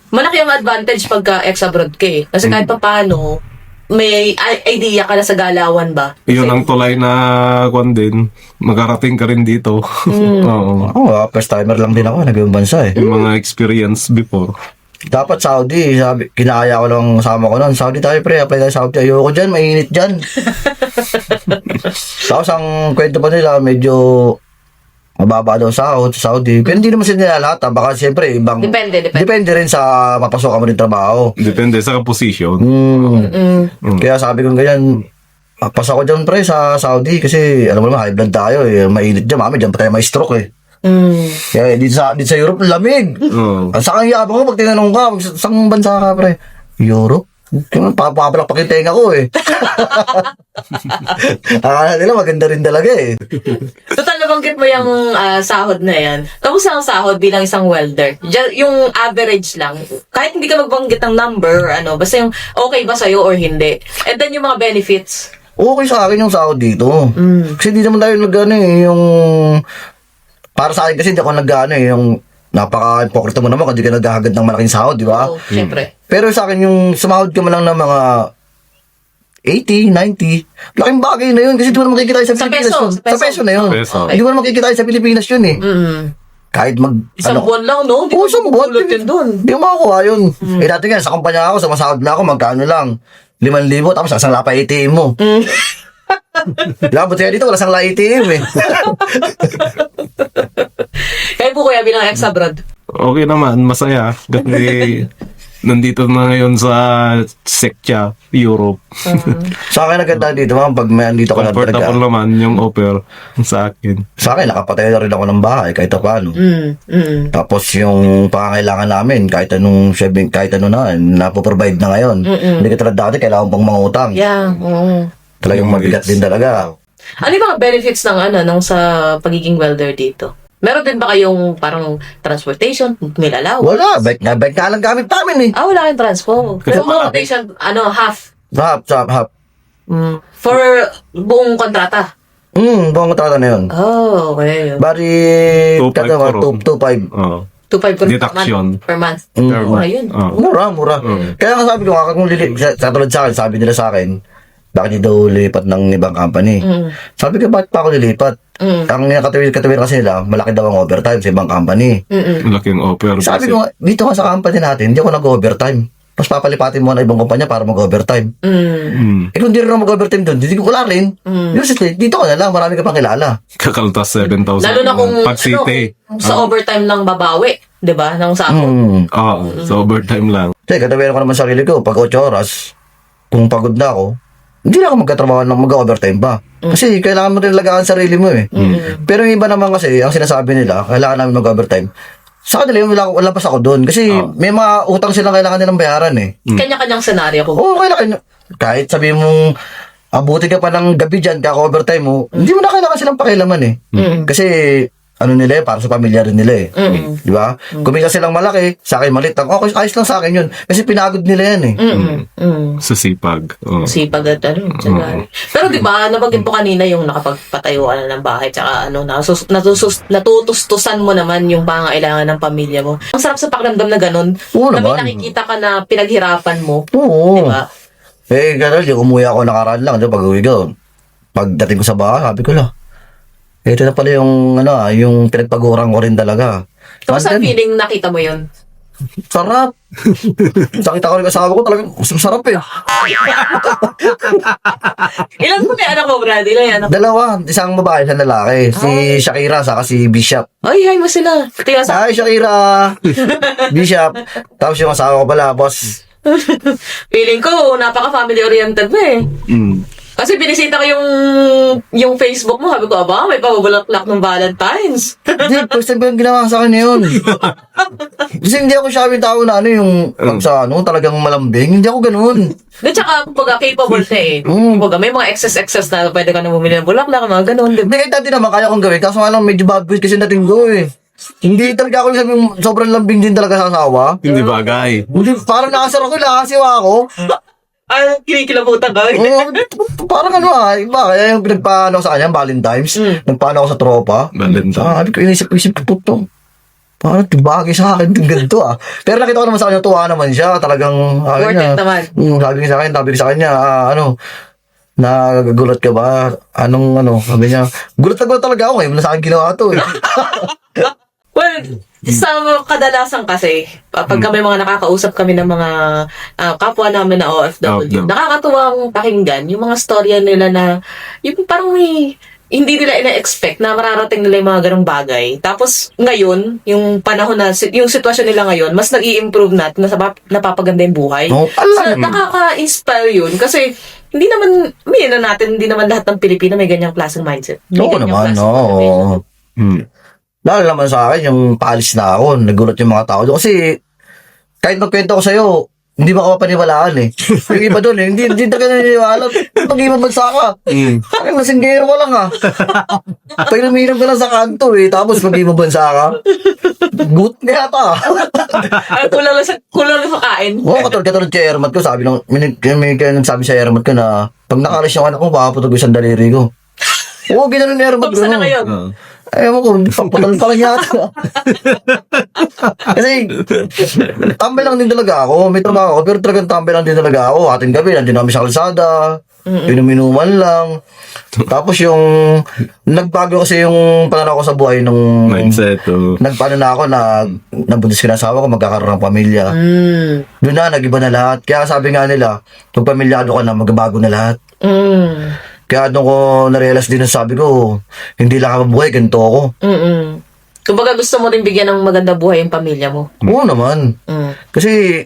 malaki ang advantage pagka ex-abroad ka eh. Kasi kahit pa paano, may idea ka na sa galawan ba? Yun ang tulay na din. Magkarating ka rin dito. Oo. First timer lang din ako, nag-ibang bansa eh. Yung mga experience before. Dapat Saudi, kinakaya ko lang sama ko nun. Saudi tayo pre, apply tayo Saudi. Ayoko dyan, mainit dyan. Tapos ang kwento pa nila, medyo mababa daw sahod sa Saudi. Pero hindi naman sila nila lahat. Baka siyempre, ibang... Depende rin sa mapasokan mo rin trabaho. Depende sa position. Kaya sabi ko ganyan, pasok ko dyan pre sa Saudi kasi alam mo naman, high blood tayo eh. Mainit dyan, mami, dyan pa tayo may stroke eh. Kaya dito sa Europe, lamig. Oo. Ang sakang yabang ko, pag tinanong ka, saan bansa ka, pre? Europe? Papapalakpak yung tenga ko eh. Akala nila maganda rin talaga eh. Total, nabanggit mo yung sahod na yan. Kamusta ang sahod bilang isang welder? Yung average lang. Kahit hindi ka magbanggit ng number, basta yung okay ba sa'yo or hindi. And then yung mga benefits. Okay sa akin yung sahod dito. Kasi di naman tayo yung... Para sa akin kasi hindi ako yung napaka-hypocrite mo naman kasi di ka naghahagad ng malaking sahod, di ba? Oo, syempre. Pero sa akin yung sumahod ka man lang ng mga 80, 90, laking bagay na yun kasi di mo naman makikita sa Pilipinas peso, yun. sa peso. Sa peso na yun. Sa peso. Hindi mo naman makikita sa Pilipinas yun eh. Kahit Isang buwan lang, no? Hindi Oo, mo isang buwan. mapupulot yun dun. Hindi mo makakuha yun. Eh dati nga, sa kumpanya ako, sumasahod na ako, magkano lang. 5,000, tapos isang lapa ATM mo. Diba, buti nga dito, wala sang ATM eh. Kaya po kuya bilang ex-abroad. Okay naman, masaya. Kasi nandito na ngayon sa Sekcha, Europe. Sa akin naganda dito, pag may andito ka na Comfortable talaga. naman yung offer sa akin. Sa akin, nakapatay na rin ako ng bahay kahit paano. Tapos yung pangangailangan namin, kahit anong saving, kahit ano na, napoprovide na ngayon. Hindi ka talaga dati, kailangan pang mangutang. Yeah, oo. Talagang mabigat din talaga. Ano yung mga benefits ng sa pagiging welder dito? Meron din ba kayong parang transportation, meal allowance? Wala, bike nga lang gamit namin eh. Wala kayong transpo. Pero Kasi rotation, half. Hap. For buong kontrata. Buong tata na yun. Oh, okay. Bari, 2.5 katawa, puro. 2.5. Oo. 2.5 Deduction. per month. Per month. Ayun. Oo. Mura. Kaya nga sabi ko, kung katulad sa akin, sabi nila sa akin, bakit di daw lipat ng ibang company? Sabi ko, bakit pa ako lilipat? Ang katawid kasi nila, malaki daw ang overtime sa ibang company. Malaking offer. Sabi ko, dito ka sa company natin, hindi ako nag-overtime. Tapos papalipatin mo na ibang kumpanya para mag-overtime. Eh kung di rin ako mag-overtime doon, hindi ko wala rin. Usually, dito ka na lang, marami ka pang kilala. Kakaltas 7,000. Lalo na kung Pag city. kung sa overtime lang babawi, 'di ba? Ng sahod. Oo, sa overtime lang. Kasi katawiran ko naman sa sarili ko, pag 8 oras, kung pagod na ako, hindi na ako magkatrabaho ng mag-overtime pa. Kasi kailangan mo rin lagaan ang sarili mo eh. Pero yung iba naman kasi, ang sinasabi nila, kailangan namin mag-overtime. Sa kanila yung wala pa ako doon. Kasi may mga utang silang kailangan nilang bayaran eh. Kanya-kanyang senaryo ko. Oo, kailangan. Kahit sabihin mong abuti ka pa ng gabi dyan, kaka-overtime mo, hindi mo na kailangan silang pakialaman eh. Kasi ano nila eh, para sa pamilya rin nila eh. Di ba? Kumita silang malaki, sa akin malit. Okay, ayos lang sa akin yun. Kasi pinagod nila yan eh. Sa sipag. Oo. Sipag at tsaga. Pero di ba, nabanggit mo kanina yung nakapagpatayuan na ng bahay, tsaka natutustusan mo naman yung pangailangan ng pamilya mo. Ang sarap sa pakiramdam na ganun. Oo na may naman. nakikita ka na pinaghirapan mo. Oo. Di ba? Eh, gano'n, yung umuwi ako nakaraan lang, pag uwi ko, pagdating ko sa bahay, sabi ko lang, ito na pala yung, yung pinagpagurang ko rin talaga. Kamusta Andun, feeling nakita mo yun? sarap. Sakita ko rin asawa ko, talagang sarap eh. Ilan mo may anak mo, Brad? Ilan yung anak mo? Dalawa, isang babae, isang lalaki. Si Shakira, saka si Bishop. Ay, hi mo sila. Tingnan sa... Hi, Shakira! Bishop. Tapos yung asawa ko pala, boss. Feeling ko, napaka-family oriented mo eh. Kasi binisita ko yung Facebook mo, sabi ko, aba, may pababulaklak ng Valentine's. Hindi, first time ko yung ginawa sa akin yun. Kasi hindi ako siya yung tao na yung talagang malambing. Hindi ako ganun. At saka, kumbaga, capable ka eh. Kumbaga, may mga excess na pwede ka na bumili ng bulaklak, mga ganun, di ba? Hindi, kahit dati naman kaya kong gawin. Kaso nga lang, medyo bad boy kasi natin go eh. Hindi talaga ako yung sabi, sobrang lambing din talaga sa asawa. Hindi bagay. Hindi, parang nakasar ako, nakasiwa ako. Kinikilabutan ka. Parang iba. Kaya yung pinagpaano sa kanya, Valentine's. Nagpaano ako sa tropa. Valentine. Sabi ko, inisip ko to. Parang tibagay sa akin yung ganito ah. Pero nakita ko naman sa kanya, tuwa naman siya. Talagang, Worth it naman. sabi niya sa kanya, nagulat ka ba? Sabi niya, gulat na gulat talaga ako eh. Wala sa akin ginawa to eh. Well, sa kadalasan kasi, pag may mga nakakausap kami ng mga kapwa namin na OFW, nakakatuwang pakinggan yung mga storya nila na, yung parang hindi nila ina-expect na mararating nila yung mga ganong bagay. Tapos, ngayon, yung panahon na, yung sitwasyon nila ngayon, mas nag-i-improve na at napapaganda yung buhay. Oh, So, nakaka-inspire yun kasi, hindi naman lahat ng Pilipino may ganyang klaseng mindset. May Oo ganyang naman, klaseng motivation. oo. Nalalaman sa akin yung paalis na ako. Nagulat yung mga tao doon. Kasi kahit magkwento ko sa'yo, hindi ba ka mapaniwalaan eh. Yung iba doon eh, hindi na ka naniniwala. Mag-ibang bansa ka. Parang nasinggero ka lang ah. Pag luminom ka lang sa kanto eh, tapos mag-ibang bansa ka. Gut na yata ah. Kulang lang sa kain. Oo, katulad kay Ermat ko, sabi nung, may nagsabi sa Ermat ko na, pag nakalis yung anak ko, makaputog yung sandaliri ko. Oo, gano'n ni Ermat. Kamusta na ngayon? Ewan ko, paputal pa lang yata. Kasi, tambay lang din talaga ako. May trabaho ako, pero talagang tambay lang din talaga ako. Ating gabi, nandun kami sa kalsada. Inuminuman lang. Tapos yung, nagbago kasi yung pananaw ko sa buhay nung, Mindset. nagpaano na ako, nabuntis ko na asawa ko, magkakaroon ng pamilya. Doon na, nag-iba na lahat. Kaya sabi nga nila, pag pamilyado ka na, magbabago na lahat. Kaya doon ko narealize din ang sabi ko, hindi lang ako mabuhay, ganito ako. Kumbaga gusto mo rin bigyan ng maganda buhay yung pamilya mo. Oo naman. Kasi,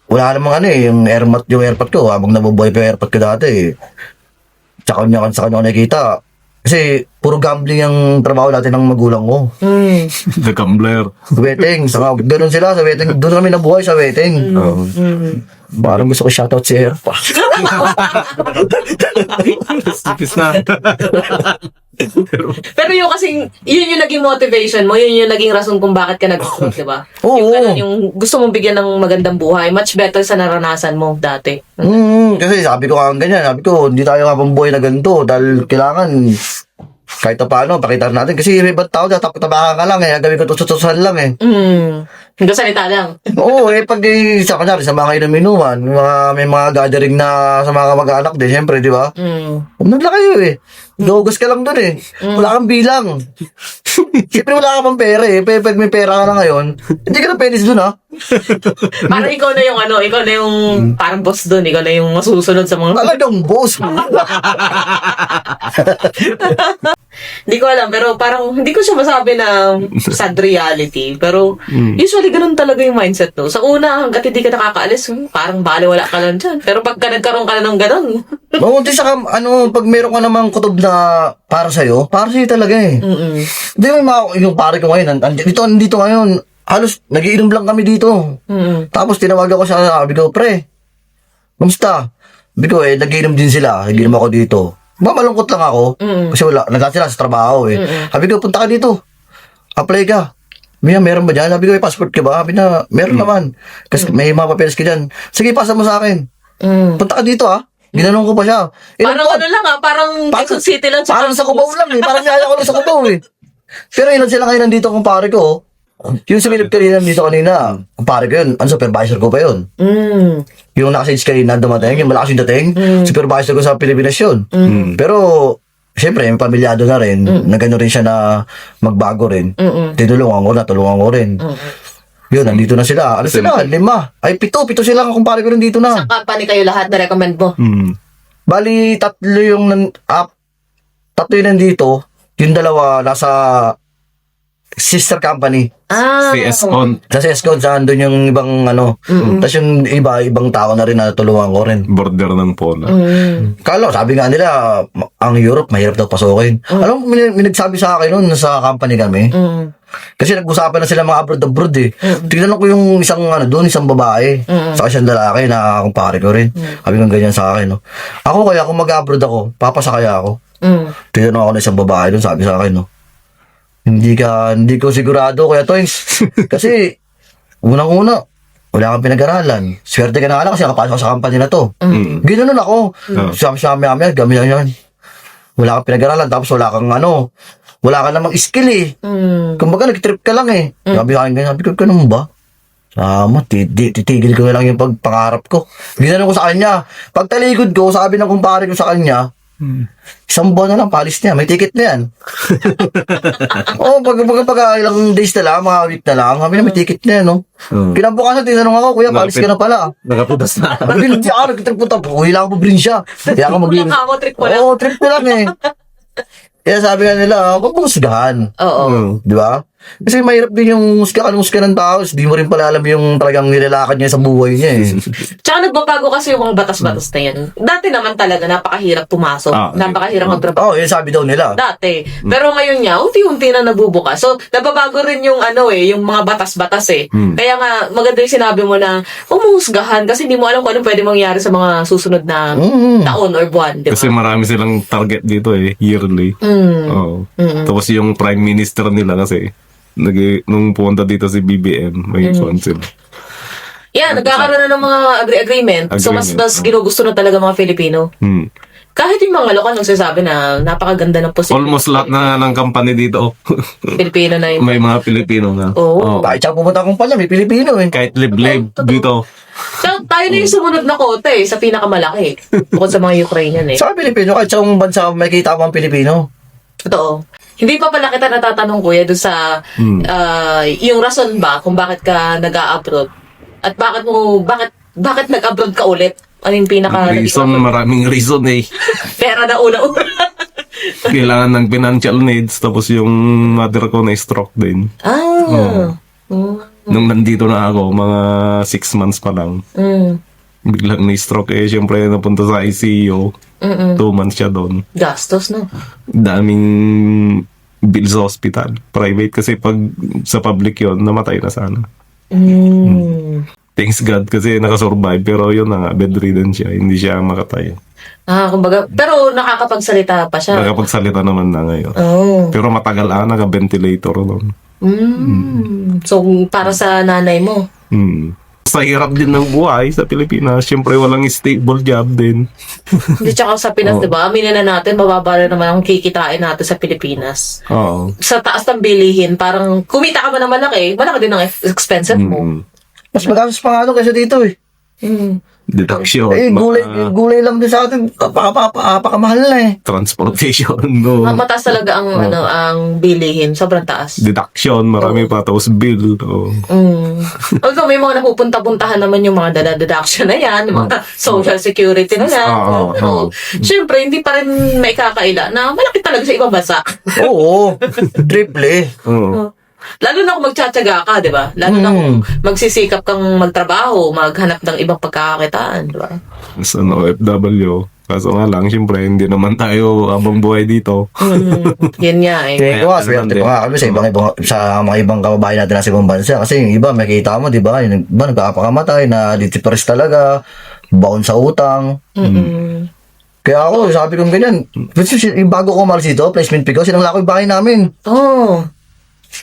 wala namang yung airpot ko, habang nabubuhay pa yung airpot ko dati eh. Sa kanya ko nakikita. Kasi, puro gambling ang trabaho natin ng magulang ko. The gambler. Wedding, saka ganun sila sa wedding. Doon kami nabuhay sa wedding. Parang gusto ko shoutout si Erpa. Tipis na. Pero yung kasing, yun yung naging motivation mo, yun yung naging rason kung bakit ka nag-grow, di ba? Oo. Yung ganun, yung gusto mong bigyan ng magandang buhay, much better sa naranasan mo dati. Kasi sabi ko kang ganyan, sabi ko, hindi tayo nga buhay na ganito dahil kailangan kahit pa paano, pakita natin. Kasi may ibang tao, tabakan ka lang eh. Gawin ko tututusan lang eh. Hanggang salita lang. Oo, pag sa kanyari, sa mga inuminuman, may mga gathering na sa mga kamag-anak din, syempre, di ba? Huwag na kayo eh. Dogas ka lang dun eh. Wala kang bilang. Siyempre wala ka pang pera eh. Pag may pera ka na ngayon, hindi ka na penis dun ha. Parang ikaw na yung ikaw na yung parang boss doon, ikaw na yung masusunod sa mga... Talagang boss. Hindi ko alam, pero parang hindi ko siya masabi na sad reality. Pero usually ganun talaga yung mindset no. Sa una, hanggat hindi ka nakakaalis, parang baliwala ka lang dyan. Pero pagka nagkaroon ka na ng ganun, Mamunti sa pag meron ka namang kutob na para sa'yo talaga eh. Hindi mo yung pare ko ngayon, dito ngayon, halos nagiinom lang kami dito. Tapos tinawagan ko siya, sabi ko, pre, kamusta? Sabi ko nagiinom din sila, nagiinom ako dito. Malungkot lang ako, kasi nandun sila sa trabaho eh. Sabi ko, punta ka dito, apply ka. Meron ba dyan? Sabi ko, passport ka ba? Sabi na, meron naman. Kasi may mga papeles ka dyan. Sige, pasa mo sa akin. Punta ka dito Ginanong ko pa siya. parang ano lang parang Quezon City lang. Parang sa Cubao lang eh. Parang niyaya ko lang sa Cubao eh. Pero ilan sila ngayon nandito kumpare ko. Yung sumilip kanina nandito kanina, kumpare ko yun. Ang supervisor ko pa yun. Yung nakasage kanina dumating, yung malakas yung dating, supervisor ko sa Pilipinas yun. Pero, siyempre, may pamilyado na rin. Nagano rin siya na magbago rin. Tinulungan ko rin. Yun, nandito na sila. Ano sila? 5. Ay, 7 sila kumpare ko rin dito na. Sa company kayo lahat na recommend mo. Bali, 3 yung nandito. Yung 2 nasa sister company. Si Escon. Sa Escon, saan doon yung ibang Tapos yung ibang tao na rin na tulungan ko rin. Border ng Pola. Kala, sabi nga nila, ang Europe, mahirap daw pasukin. Alam mo, may nagsabi sa akin noon, sa company kami. Kasi nag-usapan na sila mga abroad eh. Tignan ko yung isang isang babae. Saka isang lalaki na kumpare ko rin. Sabi nga ganyan sa akin. Ako kaya kung mag-abroad ako, papasa kaya ako. Tignan ako na isang babae doon, sabi sa akin. Hindi ko sigurado kaya Toys. Kasi, unang-una, wala kang pinag-aralan. Swerte ka na lang kasi nakapasok sa company na to. Ginanon ako. Siyami-siyami, gami-gami. Wala kang pinag-aralan, tapos wala kang wala ka namang skill eh. Kumbaga, nag-trip ka lang eh. Sabi sa akin, sabi ko, ganun ba? Titigil ko na lang yung pagpangarap ko. Ginanon ko sa kanya. Pagtalikod ko, sabi ng kumpare ko sa kanya, isang buwan na lang, palis niya. May ticket na yan. Pag ilang days na lang, mga week na lang, kami na may ticket na yan, Kinabukasan, tinanong ako, kuya, palis ka na pala. Nakapitas na. Hindi ako, nag-trip po tapos. Uwi lang ako probinsya. Kaya ako Kulang ka mo, trip mo lang. Oo, trip ko lang eh. Kaya sabi nga nila, huwag mo husgahan. Oo. Di ba? Kasi mahirap din yung musika ng tao. Di mo rin pala alam yung talagang nilalakad niya sa buhay niya eh. Tsaka nagbabago kasi yung mga batas-batas na yan. Dati naman talaga, napakahirap pumasok. Napakahirap magtrabaho. Oo, yun sabi daw nila. Dati. Pero ngayon niya, unti-unti na nabubukas. So, nababago rin yung yung mga batas-batas eh. Kaya nga, maganda yung sinabi mo na umuhusgahan kasi hindi mo alam kung ano pwede mangyari sa mga susunod na taon or buwan. Diba? Kasi marami silang target dito yearly. Oo. Tapos yung prime minister nila kasi, nung pumunta dito si BBM, may council. Yeah, nagkakaroon na ng mga agreement. So, mas ginugusto na talaga mga Filipino. Kahit yung mga lokal nagsasabi na napakaganda ng posible. Almost lahat na ng company dito, Filipino na yun. may mga Pilipino na. Oo. Kahit siya pumunta akong pala, may Pilipino eh. Kahit liblib dito. So, tayo na yung sumunod na kote sa pinakamalaki. Bukod sa mga Ukrainian eh. Sa Pilipino, kahit sa bansa may kita mo ang Pilipino. Totoo. Hindi pa pala kita natatanong, kuya, doon sa yung rason ba kung bakit ka nag-a-abroad at bakit nag-abroad ka ulit? Ano yung Reason, maraming reason eh. Pera na una-una. Kailangan ng financial needs, tapos yung mother ko na stroke din. Nung nandito na ako, mga 6 months pa lang, biglang na-stroke syempre napunta sa ICU. 2 months siya doon. Gastos, no? Daming bill sa hospital. Private kasi pag sa public yon namatay na sana. Thanks God kasi nakasurvive, pero yun na nga, bedridden siya, hindi siya makatayo. Kumbaga, pero nakakapagsalita pa siya. Nakapagsalita naman na ngayon. Oh. Pero matagal naka-ventilator doon. So, para sa nanay mo. Sa hirap din ng buhay sa Pilipinas, syempre walang stable job din. Hindi, tsaka sa Pinas, di ba? Aminin na natin, mababa rin naman ang kikitain natin sa Pilipinas. Oo. Sa taas ng bilihin, parang kumita ka man ng malaki din ang expensive mo. Mas magastos pa nga doon kaysa dito eh. Deduction. Gulay lang din sa atin. Pakamahal na eh. Transportation. No. Mataas talaga ang ang bilihin, sobrang taas. Deduction, marami pa. Tapos bill. Oh. Although may mga napupunta-puntahan naman yung mga deduction na yan, yung mga social security na yan. Pero, syempre, hindi pa rin may kakaila na malaki talaga sa ibang bansa. Oo. Triple. Lalo na kung magtsatsaga ka, di ba? Lalo na kung magsisikap kang magtrabaho, maghanap ng ibang pagkakakitaan, di ba? As an OFW. Kaso nga lang, syempre, hindi naman tayo abang buhay dito. Yan nga eh. Kaya ko, swerte pa nga kami sa mga ibang kababayan natin sa ibang bansa. Kasi yung iba, makikita mo, di ba? Yung iba, nagkakapakamatay na litipers talaga, baon sa utang. Kaya ako, sabi ko ganyan, bago ko umalis dito, placement fee ko, sinangla ko yung bahay namin.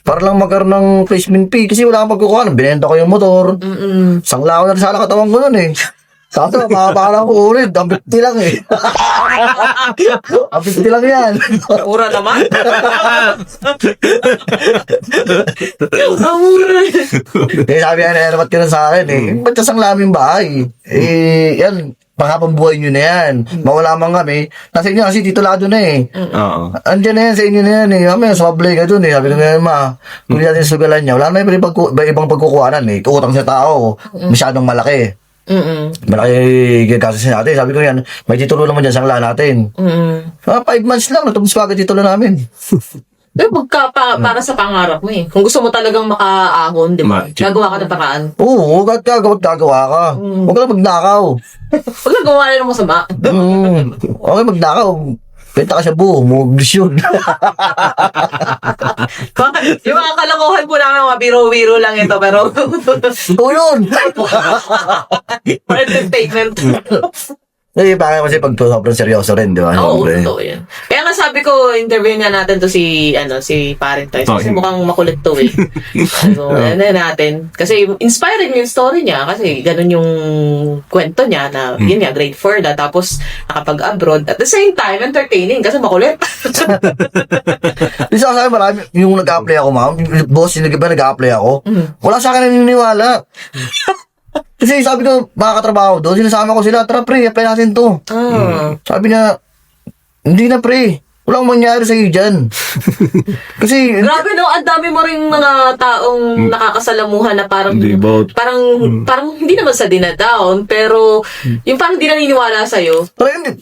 Para lang magkaroon ng placement fee. Kasi wala akong pagkukuha. Binenta ko yung motor. Sangla ko na rin sana katawan ko nun eh. Sato, makapakarang ko ulit. Ang 50 lang eh. Ang 50 lang yan. Mura naman. Ang mura. Eh, sabi nga, nahirapat ka na sa akin eh. Ba't kasang laming bahay? Eh, yan. Panghabang buhay nyo na yan. Mawala man kami. Nasa inyo kasi titulado na eh. Oo. Andiyan na yan, sa inyo na yan eh. Kami, sumablay ka dun eh. Sabi ko nga, ma, kung natin sugalan niya, wala na ibang pagkukuhanan eh. Utang sa tao, masyadong malaki. Malaki gagasasin natin. Sabi ko yan, may titulo naman dyan, sangla natin. 5 months lang, natubos pa agad titulo namin. Para sa pangarap mo eh. Kung gusto mo talagang makaahon, di ba? Gagawa ka ng paraan. Oo, gagawa ka. Huwag ka lang magnakaw. Huwag lang gumawa ng masama. Okay, magnakaw. Benta ka sa buo, mobis yun. Yung mga kalokohan po namin, mga biro-biro lang ito, pero Oo yun. for entertainment. Eh, bakit kasi pag sobrang seryoso rin, di ba? Oo, totoo yan. Kaya nga sabi ko, interview nga natin to si Parent Toys. Kasi mukhang makulit to eh. So, natin. Kasi inspiring yung story niya. Kasi ganun yung kwento niya na, yun nga, grade 4 na. Tapos, nakapag-abroad. At the same time, entertaining. Kasi makulit. Isa sa akin, marami, yung nag-apply ako, ma'am, yung boss, yung nag-apply ako, wala sa akin naniniwala. Kasi sabi ko, makakatrabaho doon, sinasama ko sila, tara pre, apply natin to. Sabi niya, hindi na pre, wala akong mangyari sa'yo dyan. Kasi, Grabe no, ang dami mo ring mga taong nakakasalamuhan na parang hindi naman sa dinadown, pero yung parang hindi naniniwala sa'yo.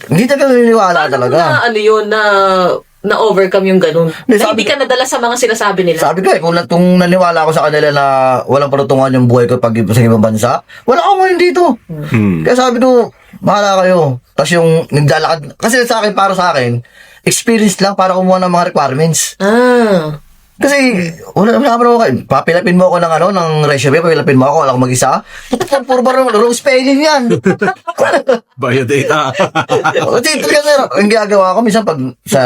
hindi talaga naniniwala talaga. Na, ano yun, na na-overcome yung ganun? Hindi, Na hindi ka nadala sa mga sinasabi nila? Sabi ko kung naniwala ako sa kanila na walang parutungan yung buhay ko pag sa ibang bansa, wala ako ngayon dito. Kaya sabi ko, bahala kayo. Tapos yung naglalakad, kasi sa akin, para sa akin, experience lang para kumuha ng mga requirements. Ah. Kasi, wala naman ako kayo. Papilapin mo ako ng resume, papilapin mo ako, wala akong mag-isa. Puro ba wrong spelling yan? Biodata. Kasi kasi ang ginagawa ko, minsan pag sa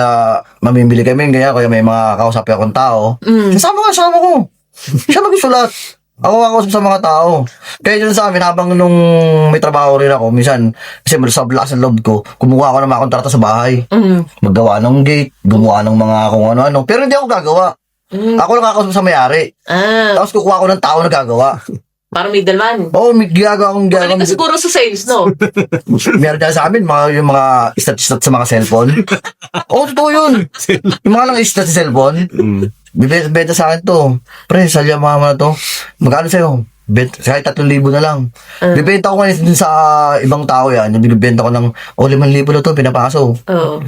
mamimili kami, ganyan, kaya may mga kausapin akong tao, kasama ko. Siya mag-isulat. Ako sa mga tao. Kaya yun sa amin, habang nung may trabaho rin ako, minsan, kasi sa lakas ng loob ko, kumuha ako ng mga kontrata sa bahay. Maggawa ng gate, gumawa ng mga kung ano-ano. Pero hindi ako gagawa. Ako lang kakausap sa may-ari. Tapos kukuha ko ng tao na gagawa. Parang middleman. Oo, may ginagawa akong Magaling ka siguro sa sales, no? Meron dyan sa amin, yung mga stat sa mga cellphone. Oo, totoo yun. Yung mga lang stat sa cellphone. Bibenta sa akin to. Pre, salya mama na to. Magkano sa'yo? Kahit 3,000 na lang. Bibenta ko ngayon sa ibang tao yan. Bibenta ko ng 5,000 na to, pinapaso. Oo.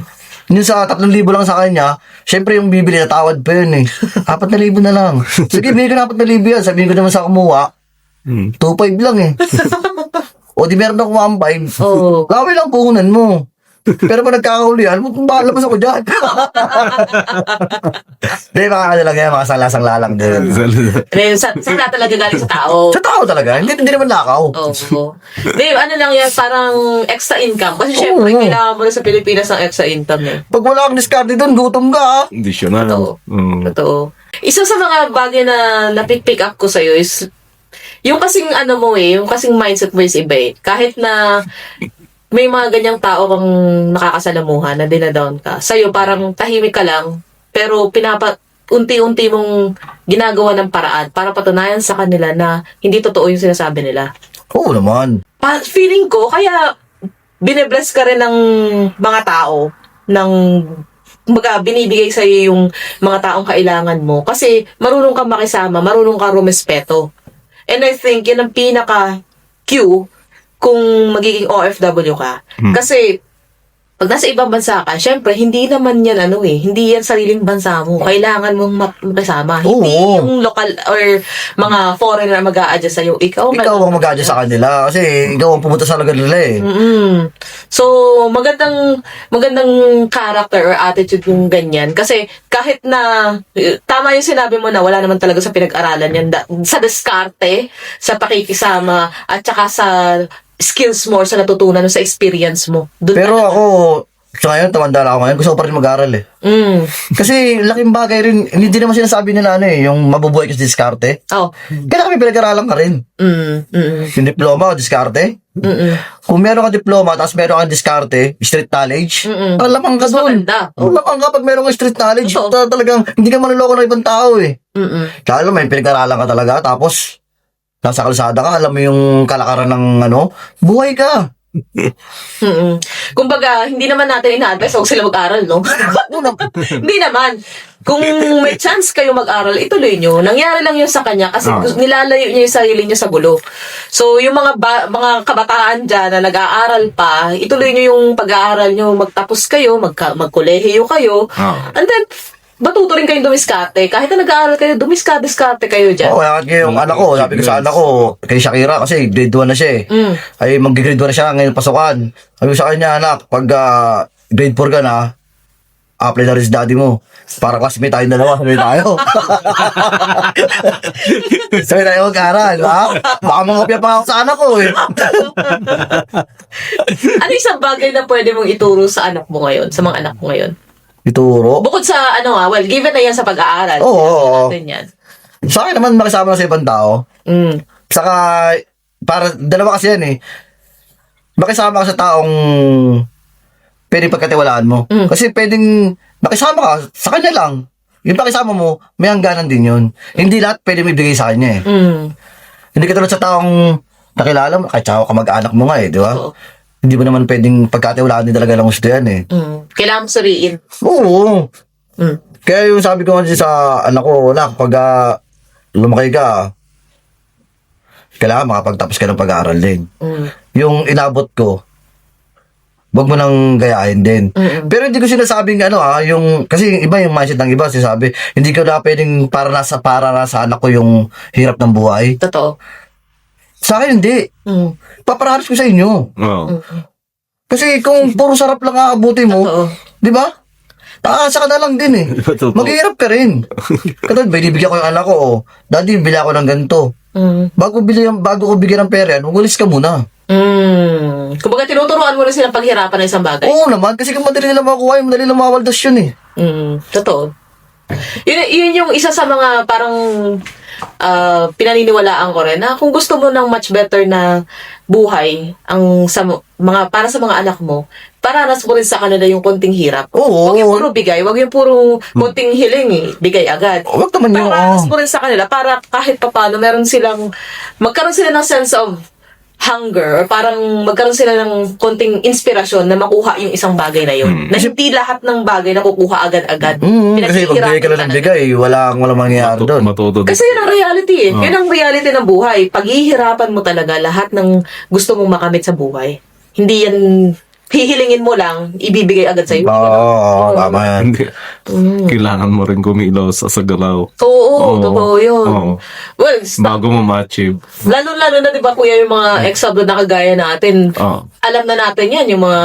Yung sa 3,000 lang sa kanya, syempre yung bibili na tawad pa yun eh. 4,000 na lang. Sige, bigay ko na 4,000 yan. Sabihin ko naman sa kumuha, 2,500 lang eh. O di meron akong 1,500. Oo. Gawin lang puhunan mo. Pero pag nagkakahulihan, bahalabas ako dyan. Hindi, mga lang yan, mga salasang lalang din. Saan talaga galing sa tao? Sa tao talaga, hindi naman lakaw. Oo. Dave, ano lang yan, parang extra income. Kasi syempre, kailangan mo na sa Pilipinas ng extra income eh. Pag wala kang discard doon, gutom ka ha. Hindi siya na. Totoo. Isa sa mga bagay na napick up ko sa'yo is yung kasing yung kasing mindset mo is iba eh. Kahit na may mga ganyang tao kang nakakasalamuhan na dinadown ka. Sa'yo parang tahimik ka lang, pero unti-unti mong ginagawa ng paraan para patunayan sa kanila na hindi totoo yung sinasabi nila. Oo naman. Feeling ko, kaya binebless ka rin ng mga tao ng binibigay sa'yo yung mga taong kailangan mo. Kasi marunong kang makisama, marunong kang rumespeto. And I think yun ang pinaka-cue kung magiging OFW ka. Kasi, pag nasa ibang bansa ka, syempre, hindi naman yan hindi yan sariling bansa mo. Kailangan mong makasama. Hindi yung local or mga foreigner mag-a-adjust sa'yo. Ikaw ang mag-adjust sa kanila kasi ikaw ang pumunta sa lugar nila eh. So, magandang character or attitude yung ganyan. Kasi, kahit na, tama yung sinabi mo na wala naman talaga sa pinag-aralan yan. Sa diskarte, sa pakikisama, at saka sa skills mo sa natutunan mo, sa experience mo. Pero ako, sa ngayon, tumanda na ako ngayon, gusto ko pa rin mag-aral eh. Kasi laking bagay rin, hindi naman sinasabi nila yung mabubuhay ka sa diskarte. Oh. Kaya kami pinag-aralan ka rin. Yung diploma o diskarte. Kung meron ka diploma, tapos meron ka diskarte, street knowledge, lamang ka doon. Lamang ka pag meron ka street knowledge, talagang hindi ka manloloko ng ibang tao eh. Kaya alam, may pinag-aralan ka talaga, tapos nasa kalsada ka, alam mo yung kalakaran ng buhay ka. Kumbaga, hindi naman natin ina-advise huwag sila mag-aral, no? Hindi naman. Kung may chance kayo mag-aral, ituloy nyo. Nangyari lang yun sa kanya kasi nilalayo niya yung sarili niya sa gulo. So, yung mga kabataan dyan na nag-aaral pa, ituloy nyo yung pag-aaral nyo, magtapos kayo, magkolehiyo kayo, and then, matuto rin kayong dumiskarte. Kahit na nag-aaral kayo, dumiskarte kayo dyan. Oo, kaya yung anak ko, sabi ko sa anak ko, kay Shakira, kasi grade 1 na siya eh. Ay, mag-grade 1 na siya ngayon pasukan. Sabi ko sa kanya, anak, pag grade 4 ka na, apply na rin si daddy mo. Para classmate tayong dalawa, sabi tayo. Sabi tayo mag-aaral, ha? Baka mangopya pa ako sa anak ko eh. Ano isang bagay na pwede mong ituro sa anak mo ngayon, sa mga anak mo ngayon? Ituro? Bukod sa, given na yan sa pag-aaral. Oo. Yan. Sa akin naman, makisama na sa ibang tao. Saka, para, dalawa kasi yan eh. Makisama ka sa taong pwedeng pagkatiwalaan mo. Kasi pwedeng makisama ka, sa kanya lang. Yung pakisama mo, may hangganan din yun. Hindi lahat pwedeng ibigay sa kanya eh. Hindi ka tulad sa taong nakilala mo, kahit ka mag-anak mo nga eh, di ba? Hindi mo naman pwedeng pagkatiwalaan din talaga lang gusto yan eh. Kailangan mo suriin. Oo. Kaya yung sabi ko kasi sa anak ko, pag lumaki ka, kailangan makapagtapos ka ng pag-aaral din. Yung inabot ko, wag mo nang gayahin din. Pero hindi ko sinasabing yung kasi yung iba yung mindset ng iba sinasabi, hindi ko na pwedeng para nasa anak ko yung hirap ng buhay. Totoo. Sa akin hindi. Paparaharas ko sa inyo. Oo. Kasi kung puro sarap lang aabuti mo, Totoo. di ba? Aasa ka na lang din eh. Totoo. Maghihirap ka rin. Katulad, binibigyan ko yung anak ko, Daddy, bili ako ng ganito. Bago ko bigyan ng pera yan, umalis ka muna. Kumbaga, tinuturuan mo na silang paghirapan ng isang bagay. Oo naman, kasi kung madali nila makuha, madali nila mawaldas yun eh. Totoo. Yun yung isa sa mga parang pinaniniwalaan ko rin na kung gusto mo ng much better na buhay para sa mga anak mo, paranas mo rin sa kanila yung konting hirap. Oo. Huwag yung puro bigay, huwag yung puro konting hiling bigay agad. Huwag naman yung, Paranas mo rin sa kanila para kahit papano magkaroon sila ng sense of hunger or parang magkaroon sila ng konting inspirasyon na makuha yung isang bagay na yun. Na hindi lahat ng bagay na kukuha agad-agad. kasi pag bigay ka lang ng bigay, walang mangyayari doon. Matuto. Kasi yun ang reality eh. Yun ang reality ng buhay. Paghihirapan mo talaga lahat ng gusto mong makamit sa buhay. Hindi yan hihilingin mo lang, ibibigay agad sa'yo. Oo, tama yan. Hindi. Kailangan mo rin kumilos sa galaw. Oo, totoo yun. Oo. Well, Bago mo ma-achieve. lalo na, di ba kuya, yung mga ex-abroad na kagaya natin, Oo. alam na natin yan, yung mga,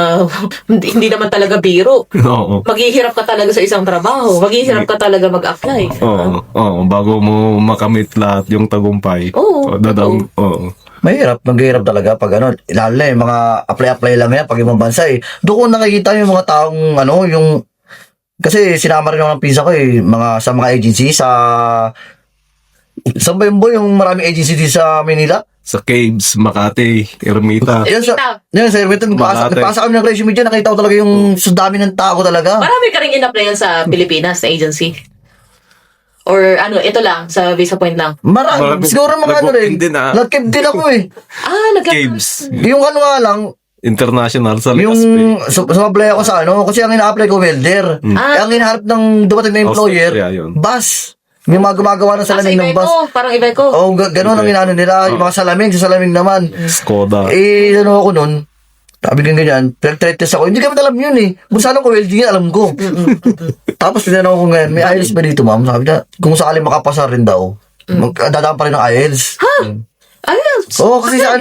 hindi naman talaga biro. Oo. Maghihirap ka talaga sa isang trabaho. Maghihirap ka talaga mag-apply. Oo. Bago mo makamit lahat yung tagumpay. Oo. Oo. Maghihirap talaga pag lalo na yung mga apply lang yan pag ibang bansa eh. Doon ko nakikita yung mga taong kasi sinama rin ako ng pinsa ko sa mga agency sa ba yun boy, yung maraming agency dito sa Manila? Sa Caves, Makati, Ermita. Yan sa Ermita, nagpasa kami ng resume dyan, nakita ko talaga yung sa dami ng tao talaga. Marami ka rin in-applyan sa Pilipinas na agency. Or ito lang, sa Visa Point lang. Marami, siguro mga rin. Nag-keep din ako eh. Caves. Yung nga lang, International sa yung Legazpi. sumablay ako sa kasi ang ina-apply ko welder. Ang hinahanap ng dumating na employer, Austria yun. bus. Yung mga gumagawa ng salamin ng bus. Parang Iveco. Oo, ganun ang inaano nila. Yung mga salamin, sa salamin naman. Skoda. Ako nun, sabi kang ganyan, trade test ako. Hindi kami alam yun eh. Kung saan ako welding, alam ko. Tapos tinanong ko ngayon, may IELTS ba dito ma'am? Sabi niya, kung sakali makapasa rin daw, dadaan pa rin ng IELTS. Ayun. Oo, kasi sa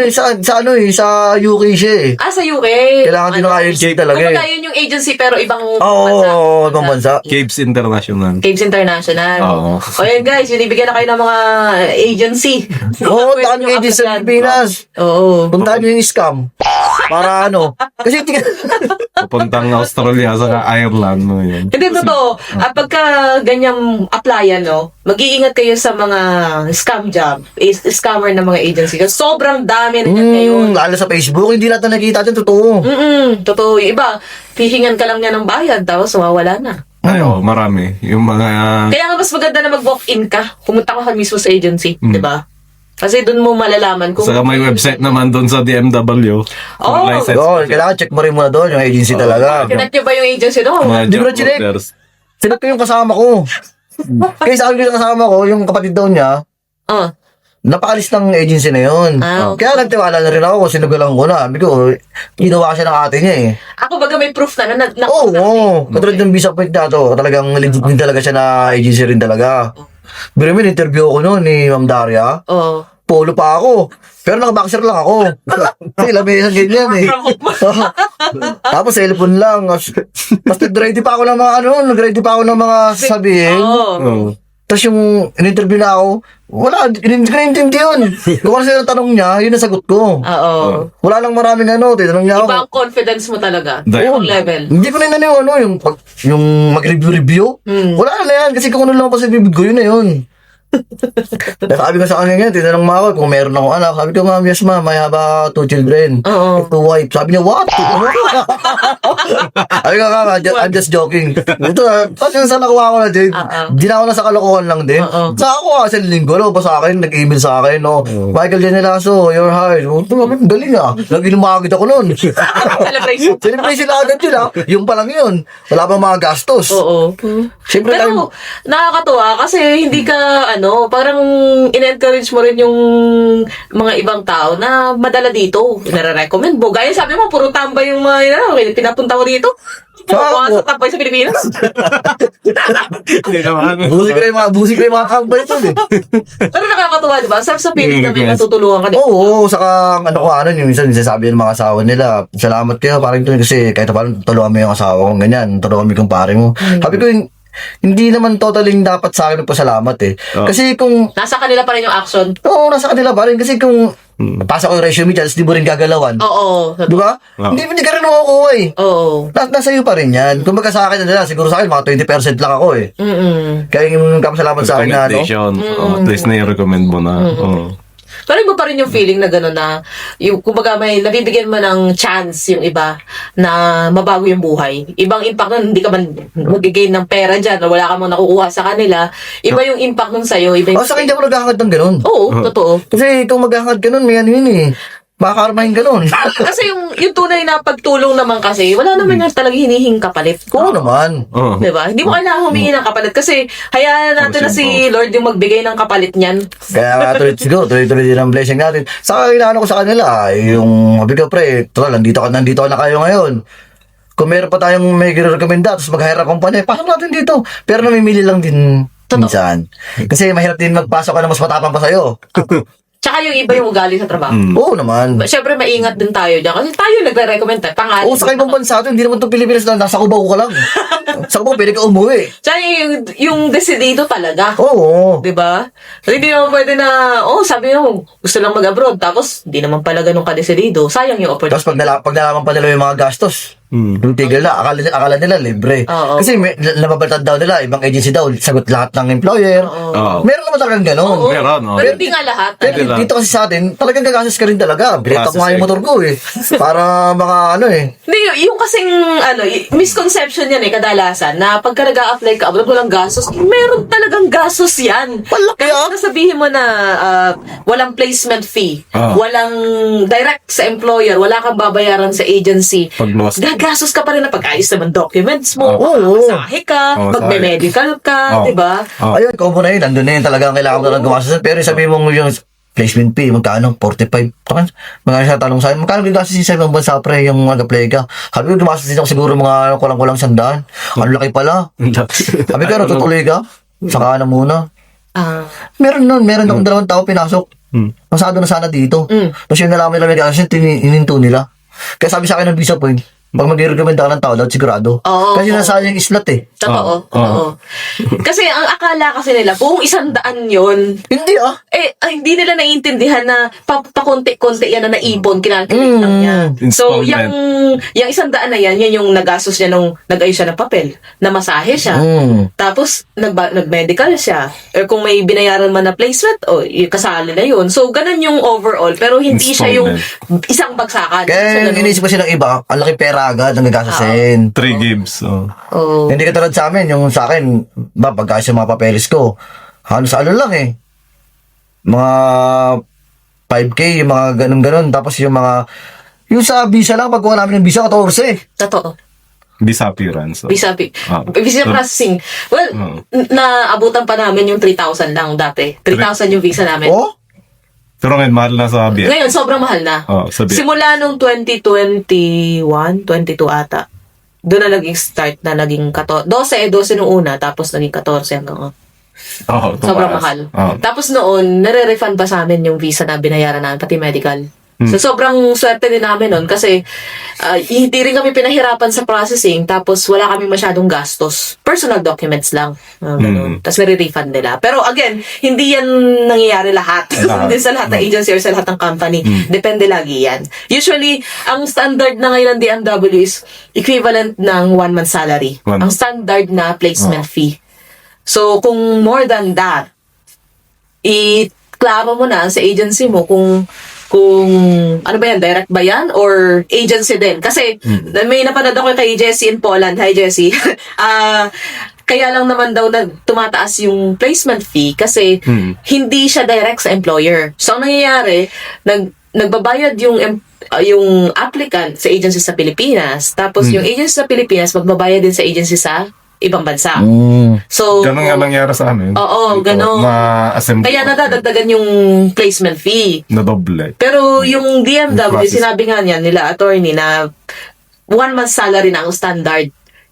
UK siya eh. Sa UK. Kailangan din ng IELTS talaga eh. Kumbaga yun yung agency pero ibang Oo, ibang bansa. Caves International. Caves International. Oo. O yan guys, binibigyan na kayo ng mga agency. Oo, Pwede takan nyo yung agency sa applyan. Pilipinas. Oo. Puntahan nyo yung scam. Para kasi Papuntang Australia sa Ireland. No, yun. Hindi, totoo. Pagka ganyang applyan, mag-iingat kayo sa mga scam job, scammer ng mga agency. Kasi sobrang dami na yan ngayon. Lalo sa Facebook, hindi natin nakikita dyan, totoo. Totoo. Yung iba, hihingan ka lang niya ng bayad, tapos mawawala na. Marami. Yung mga... Kaya nga mas maganda na mag-walk-in ka. Pumunta ka mismo sa agency, di ba? Kasi doon mo malalaman kung... Saka may website naman doon sa DMW. Oh. Kailangan check mo rin muna doon, yung agency talaga. Kinat niyo ba yung agency doon? Mga Di ko job na chinek. orders. Sinat ko yung kasama ko. Kaya sa akin yung kasama ko, yung kapatid daw niya, napakalis ng agency na yun. Kaya nagtiwala na rin ako, sinugalan ko na. Sabi ko, ginawa siya ng ate niya eh. Ako baga may proof na Oo. Katulad ng Visa Point na to, talagang legit din talaga siya na agency rin talaga. Pero may interview ako noon ni Ma'am Daria. Polo pa ako. Pero naka-boxer lang ako. Kasi lamisan ganyan eh. Tapos cellphone lang. Tapos nag-ready pa ako ng mga nag-ready pa ako ng mga sasabihin. Tapos yung in-interview na ako, wala, hindi ko na-intindi yun. Kung ano sila tanong niya, yun ang sagot ko. Wala lang maraming tinanong niya ako. Iba ang confidence mo talaga. Dahil- Ibang level. Hindi ko na yung mag-review. Wala na yan, kasi kung ano lang pa sa bibig ko, yun na yun. Sabi ko sa kanya tinanong mo ako kung meron akong anak. Sabi ko, ma'am, yes ma'am, I have 2 children. 2 wives. Sabi niya, what? Sabi ko, I'm just joking. Ito kasi saan nakuha ko na din. Di na ako nasa kalokohan lang din. Sa ako kasi linggo, pa sa akin, nag-email sa akin, Michael Janelaso, you're hired. Galing nag-inumagid ako nun. Celebration. Celebration na agad yun Yung pa lang yun. Wala pang mga gastos. Siyempre, Pero nakakatuwa kasi hindi ka parang in-encourage mo rin yung mga ibang tao na madala dito. Nare-recommend mo. Gaya sabi mo, puro tambay yung mga pinapunta ko dito. Pumawa sa tambay sa Pilipinas. Hindi naman. Busik ko yung mga kambay ito eh. Pero nakakatuwa, di ba? Sarap sa piling na may matutulungan ka din. Oo, saka yung minsan sabi ng mga asawa nila, salamat kayo parang ito kasi kahit paano tulungan mo yung asawa ko, ganyan, tulungan mo yung pare mo. Sabi ko, hindi naman totaling dapat sa akin magpasalamat eh. Kasi kung, Nasa kanila pa rin yung action. oo, nasa kanila pa rin, kasi kung pasa ko yung resume dyan, di mo rin gagalawan. Oo. Di ba? Hindi ka rin makukuha eh. Oo. Nasa iyo pa rin yan. Kung sa akin na nila, siguro sa akin, mga 20% lang ako eh. Kaya yung kapasalamat sa akin na, ano? Recommendation. At least na-recommend mo na. Pero iba pa rin yung feeling na gano'n na, yung, kumbaga may nabibigyan mo ng chance yung iba na mabago yung buhay. Ibang impact nun, hindi ka man mag-gain ng pera dyan, wala ka mong nakukuha sa kanila. Iba yung impact nun sa'yo. Iba yung... Sa akin, hindi ako naghahangad ng ganun. Oo, totoo. Kasi kung maghahangad ka nun, may ano yun eh. Makakarmahin ka nun. Kasi yung tunay na pagtulong naman kasi, wala naman yung talaga hinihing kapalit. Oo naman. Diba? Hindi mo kailangan humingi ng kapalit kasi hayaan natin na si Lord yung magbigay ng kapalit niyan. Kaya nga tuloy-tuloy din ang blessing natin. Saka inaano ko sa kanila, yung sabi ko pre, tol, nandito ka na kayo ngayon. Kung meron pa tayong may recommenda, tapos mag-hire company, pasok natin dito. Pero namimili lang din minsan. Kasi mahirap din magpasok ka na mas matapang pa sa'yo. Tsaka yung iba yung ugali sa trabaho. Oo naman. Siyempre, maingat din tayo dyan. Kasi tayo nagre-recommend tayo. Pangalan. Oo, sa ibang bansa ito, hindi naman itong Pilipinas na nasa Cubao ka lang. Sa Cubao, pwede ka umuwi. Tsaka yung desidido talaga. Oo. Diba? Hindi naman pwede na, sabi mo, gusto lang mag-abroad. Tapos, hindi naman pala ganun ka-desidido. Sayang yung opportunity. Tapos pag nalaman pa nila yung mga gastos, yung tigil na, akala nila libre. Oo. Kasi nababaltad daw nila, ibang agency daw, sagot lahat ng employer. Meron naman talagang ganun. Oo. Meron, Pero hindi nga lahat. Pero dito kasi sa atin, talagang gagastos ka rin talaga. Bilet ako nga yung motor ko eh. Para Hindi, yung kasing, misconception yan kadalasan, na pagka nag-a-apply ka, abroad walang gastos, meron talagang gastos yan. Malaki Kahit sabihin mo na walang placement fee, walang direct sa employer, wala kang babayaran sa agency, Pagluwas. gagastos ka pa rin na pag-ayos naman documents mo, Oo. masahe ka, magme-medical ka, diba? Ayun, combo na yun. Nandun na yun talaga ang kailangan ko na gumastos. Pero sabihin mo yung placement fee, magkano? 45. Mga siya tanong sa akin, magkano gagastos sa ibang bansa pre yung mag-apply ka? Sabi ko, gumastos din ako siguro mga kulang-kulang 100. Ang laki pala. Sabi ko, tutuloy ka? Saka na muna. Meron akong 2 tao pinasok. Masado na sana dito. Tapos yung nalaman nila may gastos, ininto nila. Kaya sabi sa akin ng visa point, pag mag-recommend ka ng tao, dapat sigurado. Kasi nasayang slot eh. Totoo. Kasi ang akala kasi nila, kung 100 yun, Hindi hindi nila naiintindihan na pakunti-kunti yan na naipon, kinalculate lang niya. So, yung 100 na yan yung nagastos niya nung nag-ayos siya ng papel, namasahe siya, tapos nag-medical siya, or kung may binayaran man na placement, kasali na yun. So, ganun yung overall, pero hindi siya yung isang bagsakan. Kaya inisip ko silang iba, ang laki pera agad ang gagasasin. 3 gigs. Hindi ka tulad sa amin, yung sa akin, pagkayos yung mga papeles ko, halos lang eh. Mga 5K, yung mga ganun-ganun. Tapos yung sa visa lang, pagkuha namin ng visa, 14. Totoo. Visa appearance. Visa processing. Well, naabutan pa namin yung 3,000 lang dati. 3,000 yung visa namin. Pero ngayon, mahal na sa Viet. Ngayon, sobrang mahal na. Sa Viet. Simula nung 2021, 22 ata. Doon na naging start na naging 12 nung una, tapos naging 14 hanggang sobrang mahal. Tapos noon, nare-refund pa sa amin yung visa na binayaran namin, pati medical. So, sobrang swerte din namin nun kasi hindi rin kami pinahirapan sa processing tapos wala kami masyadong gastos. Personal documents lang. Tapos nare-refund nila. Pero again, hindi yan nangyayari lahat. Hindi sa lahat ng agency or sa lahat ng company. Depende lagi yan. Usually, ang standard na ngayon ng DMW is equivalent ng 1 month salary. Ang standard na placement fee. So, kung more than that, i-klaro mo na sa agency mo kung ano ba yan, direct ba yan or agency din? Kasi may napanood ako kay Jessie in Poland. Hi Jessie. Kaya lang naman daw na tumataas yung placement fee kasi hindi siya direct sa employer. So ang nangyayari, nagbabayad yung applicant sa agency sa Pilipinas, tapos yung agency sa Pilipinas magbabayad din sa agency sa ibang bansa. Mm. So, Ganun nga nangyari sa amin. Oo, ganun. Na-assemble. kaya nadadagdagan yung placement fee. Na doble. Pero yung DMW, Process. sinabi nga niya nila, attorney, na 1 month salary na ang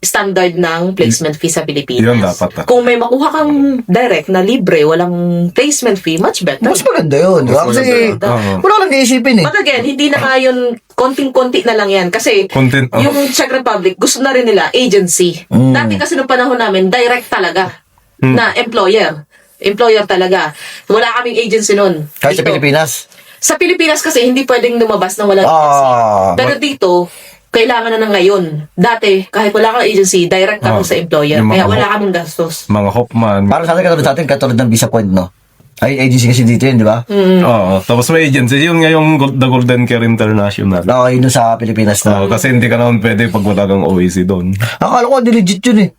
standard ng placement fee sa Pilipinas. Yun dapat. Kung may makuha kang direct na libre, walang placement fee, much better. Mas maganda yun, di ba? Mas Kasi, maganda. Oo. wala lang iisipin eh. But again, hindi na nga yun, konting-konti na lang yan. Kasi Content, yung Czech Republic, gusto na rin nila agency. Dati kasi nung panahon namin, direct talaga na employer. Employer talaga. Wala kaming agency nun. Kahit sa Dito. Pilipinas. Sa Pilipinas kasi hindi pwedeng lumabas ng walang agency. Pero dito, kailangan na ng ngayon. Dati, kahit wala kang agency, direct kami sa employer. Yung mga Kaya wala kaming gastos. mga Hopman. Para sa atin, katulad ng Visa Point, no? Ay, agency kasi dito yun, di ba? Oo. Tapos may agency. Yun nga yung The Golden Care International. Okay, yun sa Pilipinas na. Oo, kasi hindi ka naman pwede pag wala kang OAC doon. Akala ko, di legit yun eh.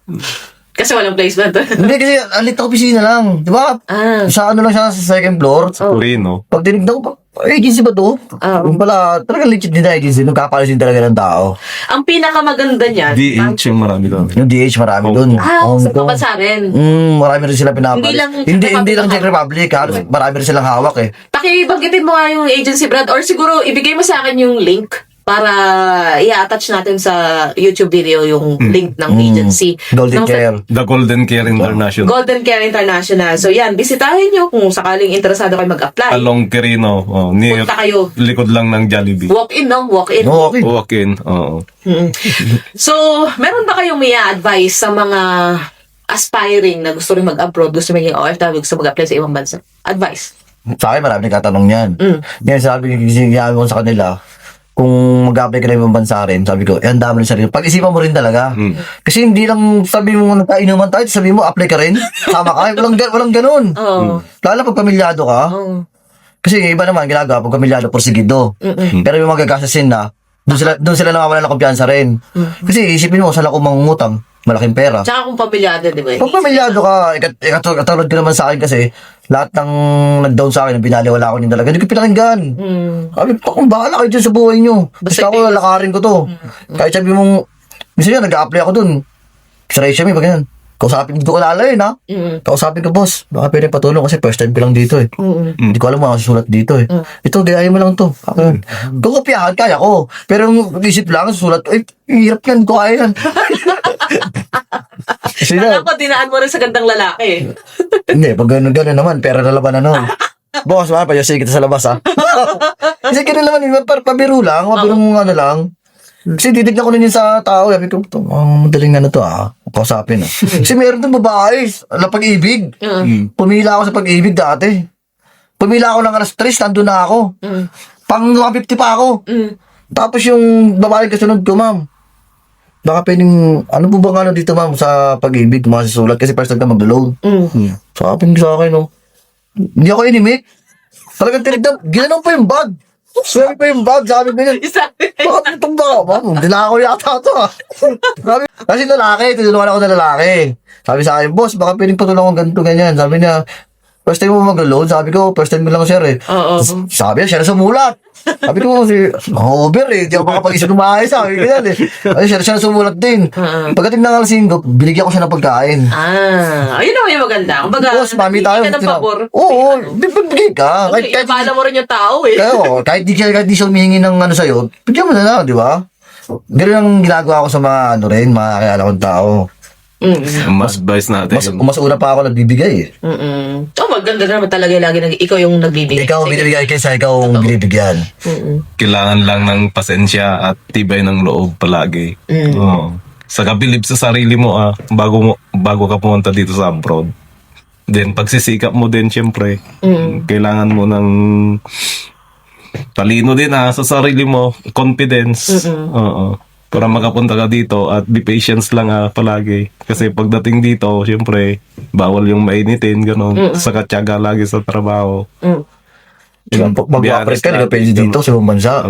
Kasi walang placement. Hindi kasi, alit na opisina lang. Di ba? Ah. Sa ano lang siya, sa second floor. Purino. Pag tinignan ko, agency ba to? Oo. Yung pala, talagang legit din na agency. Nung kapalisin talaga ng tao. Ang pinakamaganda niyan, DH yung marami doon. Yung DH, marami dun. sa bansa rin. Marami rin sila pinapalit. Hindi lang Hindi lang Czech Republic. Halos marami rin silang hawak eh. Pakibanggitin mo nga yung agency, Brad, or siguro ibigay mo sa akin yung link para i-attach natin sa YouTube video yung link ng agency. Golden Care. The Golden Care International. Golden Care International. So yan, bisitahin nyo kung sakaling interesado kayo mag-apply. Along Quirino. Near Punta kayo. likod lang ng Jollibee. Walk-in, no? Walk-in. No, okay. Walk-in. Oo. So, meron ba kayong may advice sa mga aspiring na gusto rin mag-abroad, gusto maging OFW, gusto mag-apply sa ibang bansa? Advice. Sa akin, marami nagtatanong yan. Yan, sabi ko sa kanila, kung mag-apply ka na ibang bansa rin, sabi ko, yan dami rin sarili. Pag-isipan mo rin talaga. Kasi hindi lang sabi mo nagkainuman tayo, sabi mo, apply ka rin. Sama ka. Walang ganun. Oo. Lalo pag pamilyado ka. Oo. Kasi yung iba naman, ginagawa pag pamilyado, porsigido. Pero yung magagasasin na, doon sila nawawala ng kumpiyansa rin. Kasi isipin mo, saan ako mangungutang? Malaking pera. Tsaka kung pamilyado, di ba? Pag pamilyado ka, katulad ko naman sa akin kasi, lahat ng nag-down sa akin, binaliwala ko din talaga, hindi ko pinakinggan. Sabi ko, kung bahala kayo dyan sa buhay nyo. Basta ako, lalakarin ko to. Kahit sabi mong, minsan yan, nag-a-apply ako dun. X-ray siya, may pag ganyan. Kausapin, hindi ko kalala yun, ha? Kausapin ko, boss, baka pwede patulong kasi first time ko lang dito, eh. Hindi ko alam mga susulat dito, eh. Ito, gayahin mo lang to. Kung kopyahan, kaya ko. Pero yung isip lang, susulat, eh, hirap yan, ko kaya yan. Kasi Alam ko, dinaan mo rin sa gandang lalaki. hindi, pag gano'n naman, pera na laban na nun. Boss, payosin kita sa labas, ha? Kasi gano'n naman, pabiro lang, mabirong ano lang. Kasi titignan ko na yun sa tao, sabi ko, madaling ano to, kausapin, Kasi meron doon babae, pag-ibig. Pumila ako sa pag-ibig dati. Pumila ako ng alas 3, nandun na ako. Pang 150 pa ako. Tapos yung babae kasunod ko, ma'am. Baka pwedeng, ano po bang ano dito, ma'am, sa pag-ibig, masisulat, kasi first time ka mag-load. Sabi ko sa akin, hindi ako inimik. Talagang tinignan, ginanon pa yung bag. Sabi pa yung bag, sabi ko yun. Isabi Bakit itong ba? Ma'am, dinako yata ito, Sabi, kasi lalaki, tinulungan ako ng lalaki. Sabi sa akin, boss, baka pwedeng patulungan ganito, ganyan. Sabi niya, first time mo mag-load? Sabi ko, first time mo lang, sir, eh. Oo. Sabi niya, siya na sumulat. Sabi ko, over eh, di ako makapag-isip ng maayos, sabi ko yan eh. Ay, siya na sumulat din. Pagdating ng alas 5, binigyan ko siya ng pagkain. Ayun naman yung maganda. Kumbaga, Boss, mami tayo. ka ng pabor. Oo, bigay ka. Kahit pala mo rin yung tao, eh. Kahit di siya humihingi ng ano sa'yo, bigyan mo na lang, di ba? Ganun ang ginagawa ko sa mga ano rin, mga kakilala kong tao. Mas advice natin. Mas una pa ako nagbibigay eh. So, maganda naman talaga lagi ikaw yung nagbibigay. Ikaw binibigay kaysa ikaw ang binibigyan. Kailangan lang ng pasensya at tibay ng loob palagi. Oo. Saka believe sa sarili mo bago ka pumunta dito sa abroad. Then pagsisikap mo din syempre. Kailangan mo ng talino din sa sarili mo, confidence. Oo. Para makapunta ka dito at be patience lang palagi. Kasi pagdating dito, syempre, bawal yung mainitin, gano'n. Saka tiyaga lagi sa trabaho. Pag mag-apres ka, hindi ka pwede dito sa ibang bansa.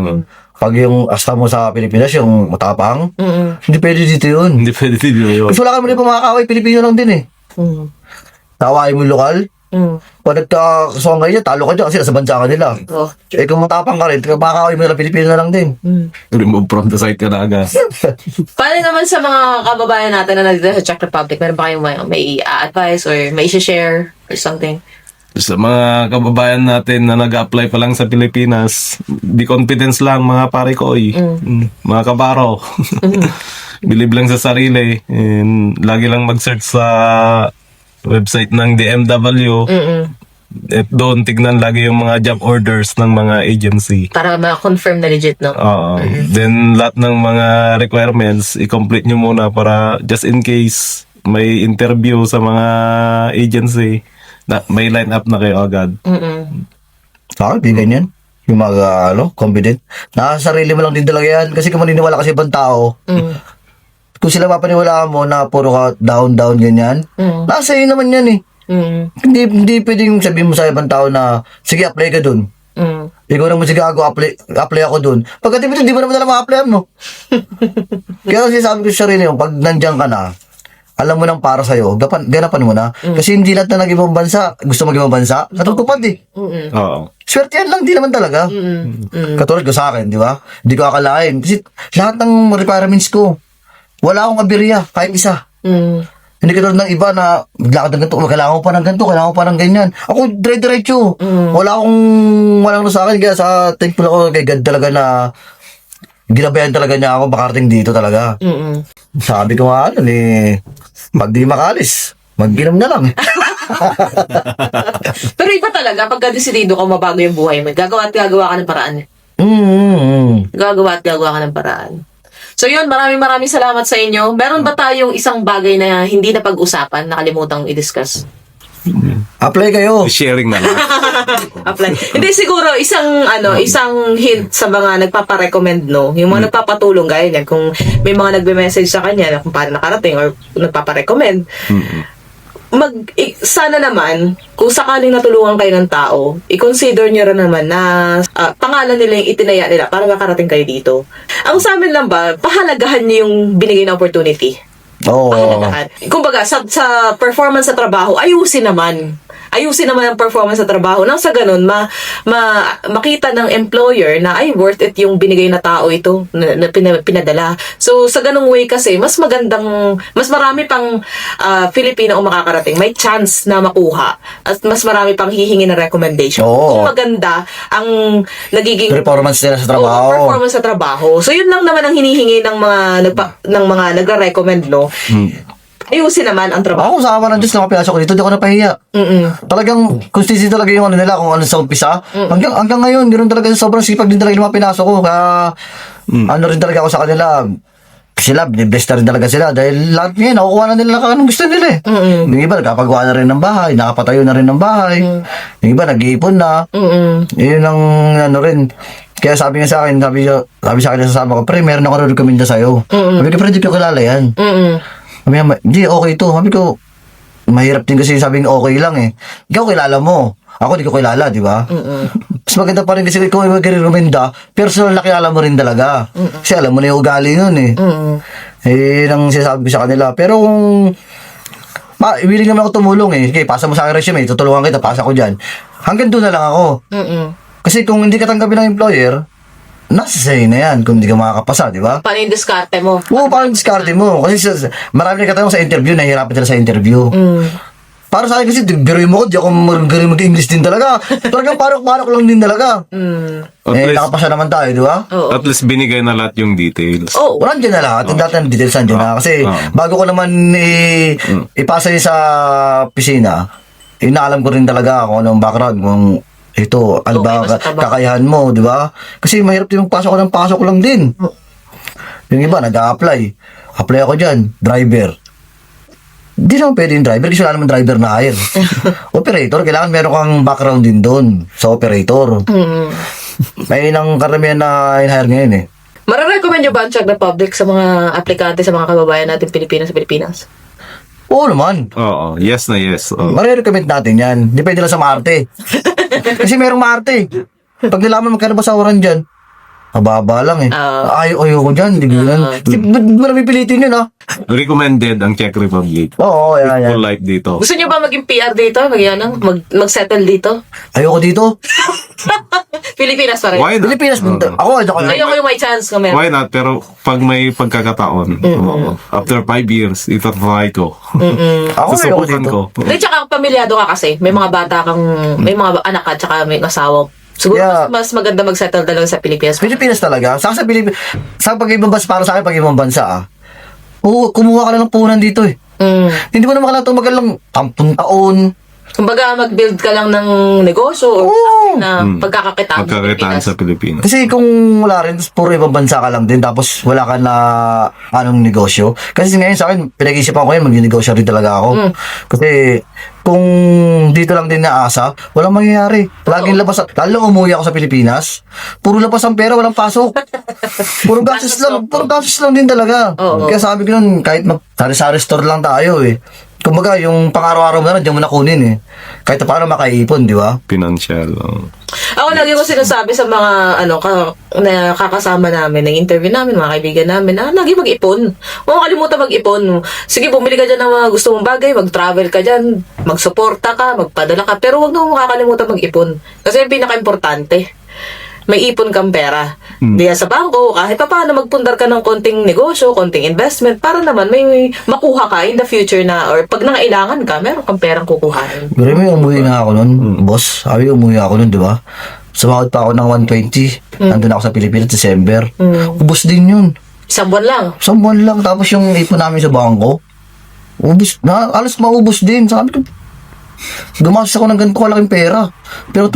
Pag yung asta mo sa Pilipinas, yung matapang, hindi pwede dito yun. Hindi pwede dito yun. Kasi wala kami rin pumakaway, Pilipino lang din eh. Tawain mo yung lokal, Pag nagkakasuhan kayo, talo ka dyan kasi nasa bansa ka nila. Oh. Eh kung matapang ka rin, makakawin mo na Pilipino na lang din. Remove from the site ka na agad. Paano naman sa mga kababayan natin na nandito sa Czech Republic? Meron ba kayong may advice or may share or something? Sa mga kababayan natin na nag-apply pa lang sa Pilipinas, be confidence lang mga pare ko, mga kabaro. Believe lang sa sarili. And lagi lang mag-search sa website ng DMW. At doon tignan lagi yung mga job orders ng mga agency. Para ma-confirm na legit, no? Oo. Then lahat ng mga requirements, i-complete nyo muna para just in case may interview sa mga agency, na may line up na kayo agad. Sa akin, di ganyan. Yung mga, confident. Nasa sarili mo lang din talaga yan. Kasi kung maniniwala kasi ibang tao, kung sila mapaniwalaan mo na puro ka down, ganyan, nasa iyo naman yan eh. Hindi pwedeng sabihin mo sa ibang tao na, sige, apply ka dun. Ikaw naman, sige, apply ako dun. Pagkatapos, hindi mo naman alam ma-apply mo. Kaya kasi sabi ko sa sarili mo, pag nandiyan ka na, alam mo nang para sa'yo, ganapan mo na. Kasi hindi lahat na nag-ibang bansa, gusto mag-ibang bansa, natutupad eh. Oo. Swerte yan lang, di naman talaga. Katulad ko sa akin, di ba? Hindi ko akalain. Kasi lahat ng requirements ko, wala akong aberya, kahit isa. Hindi katulad ng iba na maglakad ng ganito, kailangan ko pa ng ganito, kailangan ko pa ng ganyan. Ako, dire-diretso. Walang sa akin, kaya sa thankful ako kay God talaga na ginabayan talaga niya ako makarating dito talaga. Sabi ko nga, pag di makalis, mag-inom na lang. Pero iba talaga, pagka desidido ka mabago yung buhay mo, gagawa at gagawa ka ng paraan. Gagawa at gagawa ka ng paraan. So yun, maraming salamat sa inyo. Meron ba tayong isang bagay na hindi na pag-usapan, nakalimutan i-discuss? Apply kayo. Sharing na lang. Apply. Hindi, siguro, isang hint sa mga nagpaparecommend, no? Yung mga nagpapatulong, gaya niyan, kung may mga nagbe-message sa kanya na kung paano nakarating or nagpaparecommend, sana naman, kung sakaling natulungan kayo ng tao, i-consider nyo rin naman na pangalan nila yung itinaya nila para makarating kayo dito. Ang sa amin lang ba, pahalagahan nyo yung binigay na opportunity. Oo. Kumbaga, sa performance sa trabaho, ayusin naman ang performance sa trabaho nang sa ganun makita ng employer na ay worth it yung binigay na tao ito na pinadala. So sa ganung way kasi mas marami pang Filipino ang makakarating, may chance na makuha at mas marami pang hihingi ng recommendation. Kung maganda ang nagiging Performance nila sa trabaho. Performance sa trabaho. So yun lang naman ang hinihingi ng mga nagre-recommend, no. Ayusin naman ang trabaho. Ako, sama ng Diyos na mapinasok ko dito, di ako napahiya. Talagang, consistent talaga yung nila, kung ano sa umpisa. Hanggang ngayon, ganoon talaga sobrang sipag din talaga yung mga pinasok ko. Kaya, rin talaga ako sa kanila. Sila, best na rin talaga sila. Dahil lahat ngayon, nakukuha na nila anong gusto nila eh. Yung iba, nagkapagawa na rin ng bahay, nakapatayo na rin ng bahay. Yung iba, nag-iipon na. Yun ang, rin. Kaya sabi nga sa akin, sabi sa akin, sasama ko, pre, meron ako recommenda sa'yo. Sabi ko, pre, di ko kilala yan. Sabi niya, hindi, okay to. Sabi ko, mahirap din kasi sabing okay lang eh. Ikaw kilala mo. Ako di ko kilala, di ba? Mas maganda pa rin kasi ikaw ay mag-recommenda, personal na kilala mo rin talaga. Kasi alam mo na yung ugali nun eh. Nang sinasabi ko sa kanila. Pero kung willing naman ako tumulong eh. Okay, pasa mo sa akin resume, tutulungan kita, pasa ko dyan. Hanggang doon na lang ako. Kasi kung hindi ka tanggapin ng employer, nasa sa'yo na yan kung hindi ka makakapasa, di ba? Paano yung diskarte mo? Oo, paano yung diskarte mo? Kasi marami na katanong sa interview, nahihirapan sila sa interview. Para sa akin kasi, biruin mo ko, di ako magaling mag-English din talaga. Talagang parok-parok lang din talaga. Nakapasa naman tayo, di ba? At least binigay na lahat yung details. Wala dyan na lahat. Yung dati ng details nandiyan na. Kasi bago ko naman ipasa yun sa pisina, inaalam ko rin talaga kung anong background, kung ito, ano ba kakayahan mo, di ba? Kasi mahirap din pasok lang din. Yung iba, nag-a-apply. Apply ako dyan, driver. Di naman pwede yung driver kasi wala naman driver na hire. Operator, kailangan meron kang background din doon sa operator. May nang karamihan na in-hire ngayon eh. Mara-recommend nyo ba ang Czech Republic sa mga aplikante, sa mga kababayan natin Pilipinas sa Pilipinas? Oo naman. Oo, yes na yes. Mare-recommend natin yan. Depende lang sa Marte. Kasi merong Marte. Pag nilaman magkano ba sa oran dyan, Mababa lang eh. Ayoko dyan, hindi ganun. Ba't mo namin pilitin yun, Recommended ang Czech Republic. Oo, yan. Full life dito. Gusto nyo ba maging PR dito? Mag-settle dito? Ayoko dito. Pilipinas pa rin. Why not? Pilipinas, ako, Ayoko yung may chance kami. Why not? Pero pag may pagkakataon, after 5 years, itatry ko. Ako ayoko Susubukan dito. ko. Hindi, tsaka pamilyado ka kasi. May mga bata kang, may mga anak ka, tsaka may asawa. Siguro Yeah. mas maganda mag-settle talaga sa Pilipinas. Pilipinas talaga. Sa Pilipinas, sa pag-ibang bansa, para sa akin, pag-ibang bansa, kumuha ka lang ng puhunan dito eh. Hindi mo naman kailangan tumagal lang 10 taon. Kumbaga, mag-build ka lang ng negosyo or na pagkakakitaan sa Pagkakitaan Pilipinas. sa Pilipinas. Kasi kung wala rin, tapos puro ibang bansa ka lang din, tapos wala ka na anong negosyo. Kasi ngayon sa akin, pinag-iisipan ko yan, mag-negosyo rin talaga ako. Kasi kung dito lang din naasa, walang mangyayari. Laging labas, lalo umuwi ako sa Pilipinas, puro labas ang pera, walang pasok. Puro gastos lang din talaga. Kaya sabi ko nun, kahit sari-sari store lang tayo eh. Kumbaga, yung pang-araw-araw mo na, diyan mo na kunin eh. Kahit paano makaipon, di ba? Financial. Ako lagi ko sinasabi sa mga na kakasama namin, ng interview namin, mga kaibigan namin, lagi mag-ipon. Huwag mo kalimutan mag-ipon. Sige, bumili ka dyan ng mga gusto mong bagay, mag-travel ka dyan, mag-suporta ka, magpadala ka, pero huwag mo kakalimutan mag-ipon. Kasi yung pinaka-importante, may ipon kang pera. Diyan sa bangko, kahit pa paano magpundar ka ng konting negosyo, konting investment, para naman may makuha ka in the future na, or pag nangailangan ka, meron kang perang kukuhanin. Pero may umuwi na ako nun, boss. Sabi umuwi ako nun, di ba? Sumahod pa ako ng 120. Nandun ako sa Pilipinas, December. Ubus din yun. Isang buwan lang. Isang buwan lang. Tapos yung ipon namin sa bangko, alas maubos din. Sabi ko, gumastos ako ng ganito kalaking pera. Pero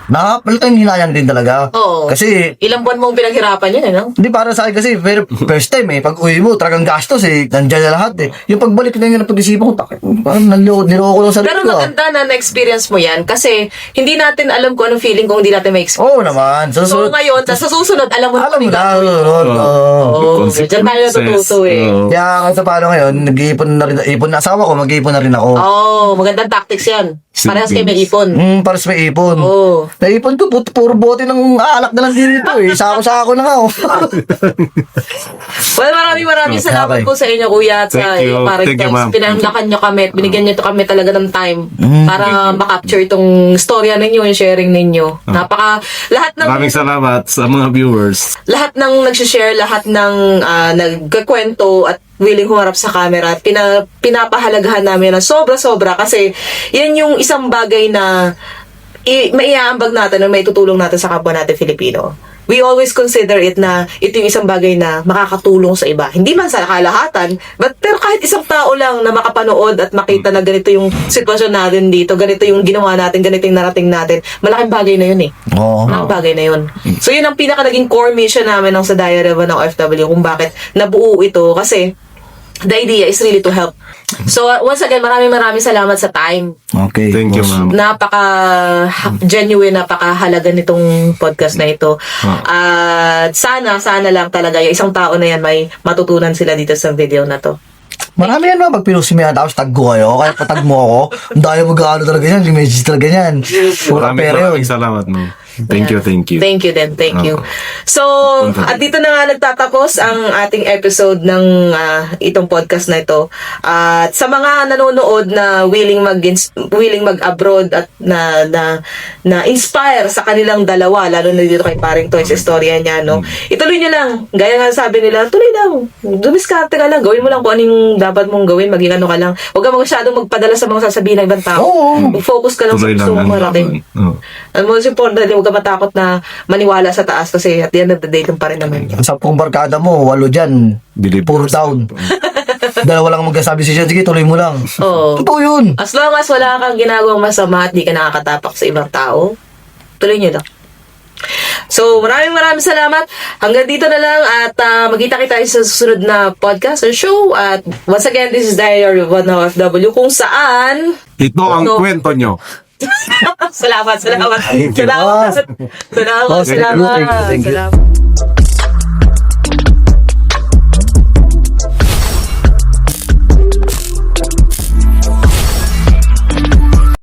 nakapalitan hinayang din talaga. Oo. Kasi, Ilang buwan mong pinaghirapan yun, no? hindi para sa akin kasi, pero first time eh, pag uwi mo, talagang gastos eh, nandiyan na lahat eh. Yung pagbalik na yun, pag-isipan ko, parang niloko ko lang sa Pero maganda na na-experience mo yan kasi hindi natin alam kung anong feeling kung hindi natin ma-experience. Oo naman. So ngayon, sa susunod, alam mo Alam mo hindi na, ka- Oo, Consequences. dyan tayo natututo eh. Kaya kahit sa paano ngayon, nag-iipon na rin, ipon na asawa ko, mag-iipon na rin ako. Magandang tactics yan. Parehas kayo may ipon. Paras may ipon. Oo. Naipon ko, puro bote ng alak na lang dito eh. Sako-sako na nga oh. Well, maraming salamat Okay. po sa inyo, kuya, at sa Thank you. parang Thank you, ma'am. pinanglakan nyo kami at binigyan nyo kami talaga ng time para makapture itong storya ninyo, yung sharing ninyo. Lahat ng Maraming salamat sa mga viewers. lahat ng nag-share, lahat ng nagkakwento at willing humarap sa camera at pinapahalagahan namin na sobra-sobra kasi yan yung isang bagay na maiaambag natin o may tutulong natin sa kapwa natin Filipino. We always consider it na ito yung isang bagay na makakatulong sa iba. Hindi man sa kalahatan, pero kahit isang tao lang na makapanood at makita na ganito yung sitwasyon natin dito, ganito yung ginawa natin, ganito yung narating natin, malaking bagay na yun eh. Oo. Malaking bagay na yun. So yun ang pinaka naging core mission namin ng sa Diary of an OFW kung bakit nabuo ito kasi the idea is really to help. So once again, maraming salamat sa time. Okay. Thank you, boss. ma'am. Genuine, napakahalaga nitong podcast na ito. At sana lang talaga yung isang tao na yan may matutunan sila dito sa video na to. Marami yan mga pag pinusin mo yan, tapos tag ko kayo, kaya patag mo ako. Ang daya mo gaano talaga yan, images talaga yan. Pura pera yun. Maraming salamat, ma'am. Thank you. Thank you din. Thank you. So, at dito na nga nagtatapos ang ating episode ng itong podcast na ito. At sa mga nanonood na willing mag-abroad at na inspire sa kanilang dalawa, lalo na dito kay Paring Toy sa istorya niya, no? Ituloy niyo lang. Gaya nga sabi nila, tuloy daw. Dumiskarte ka lang. Gawin mo lang kung anong dapat mong gawin. Maging ano ka lang. Huwag ka masyadong magpadala sa mga sasabihin ng ibang tao. Mag-focus ka lang sa Tuloy gusto lang mong ang marating. Ang most important, huwag ka matakot na maniwala sa taas kasi at the end of the day, pa rin naman. Sa pong barkada mo, 8 dyan, Believe puro yourself. down. Dalawa lang magkasabi siya, sige tuloy mo lang. Oo. Totoo yun. As long as wala kang ginagawang masama at di ka nakakatapak sa ibang tao, tuloy nyo lang. So, maraming salamat. Hanggang dito na lang at magkita-kita tayo sa susunod na podcast or show. At once again, this is Diary of an OFW kung saan... Ito ang kwento nyo. Salamat. Thank you. Salamat. Thank you. Salamat. Thank you. Salamat.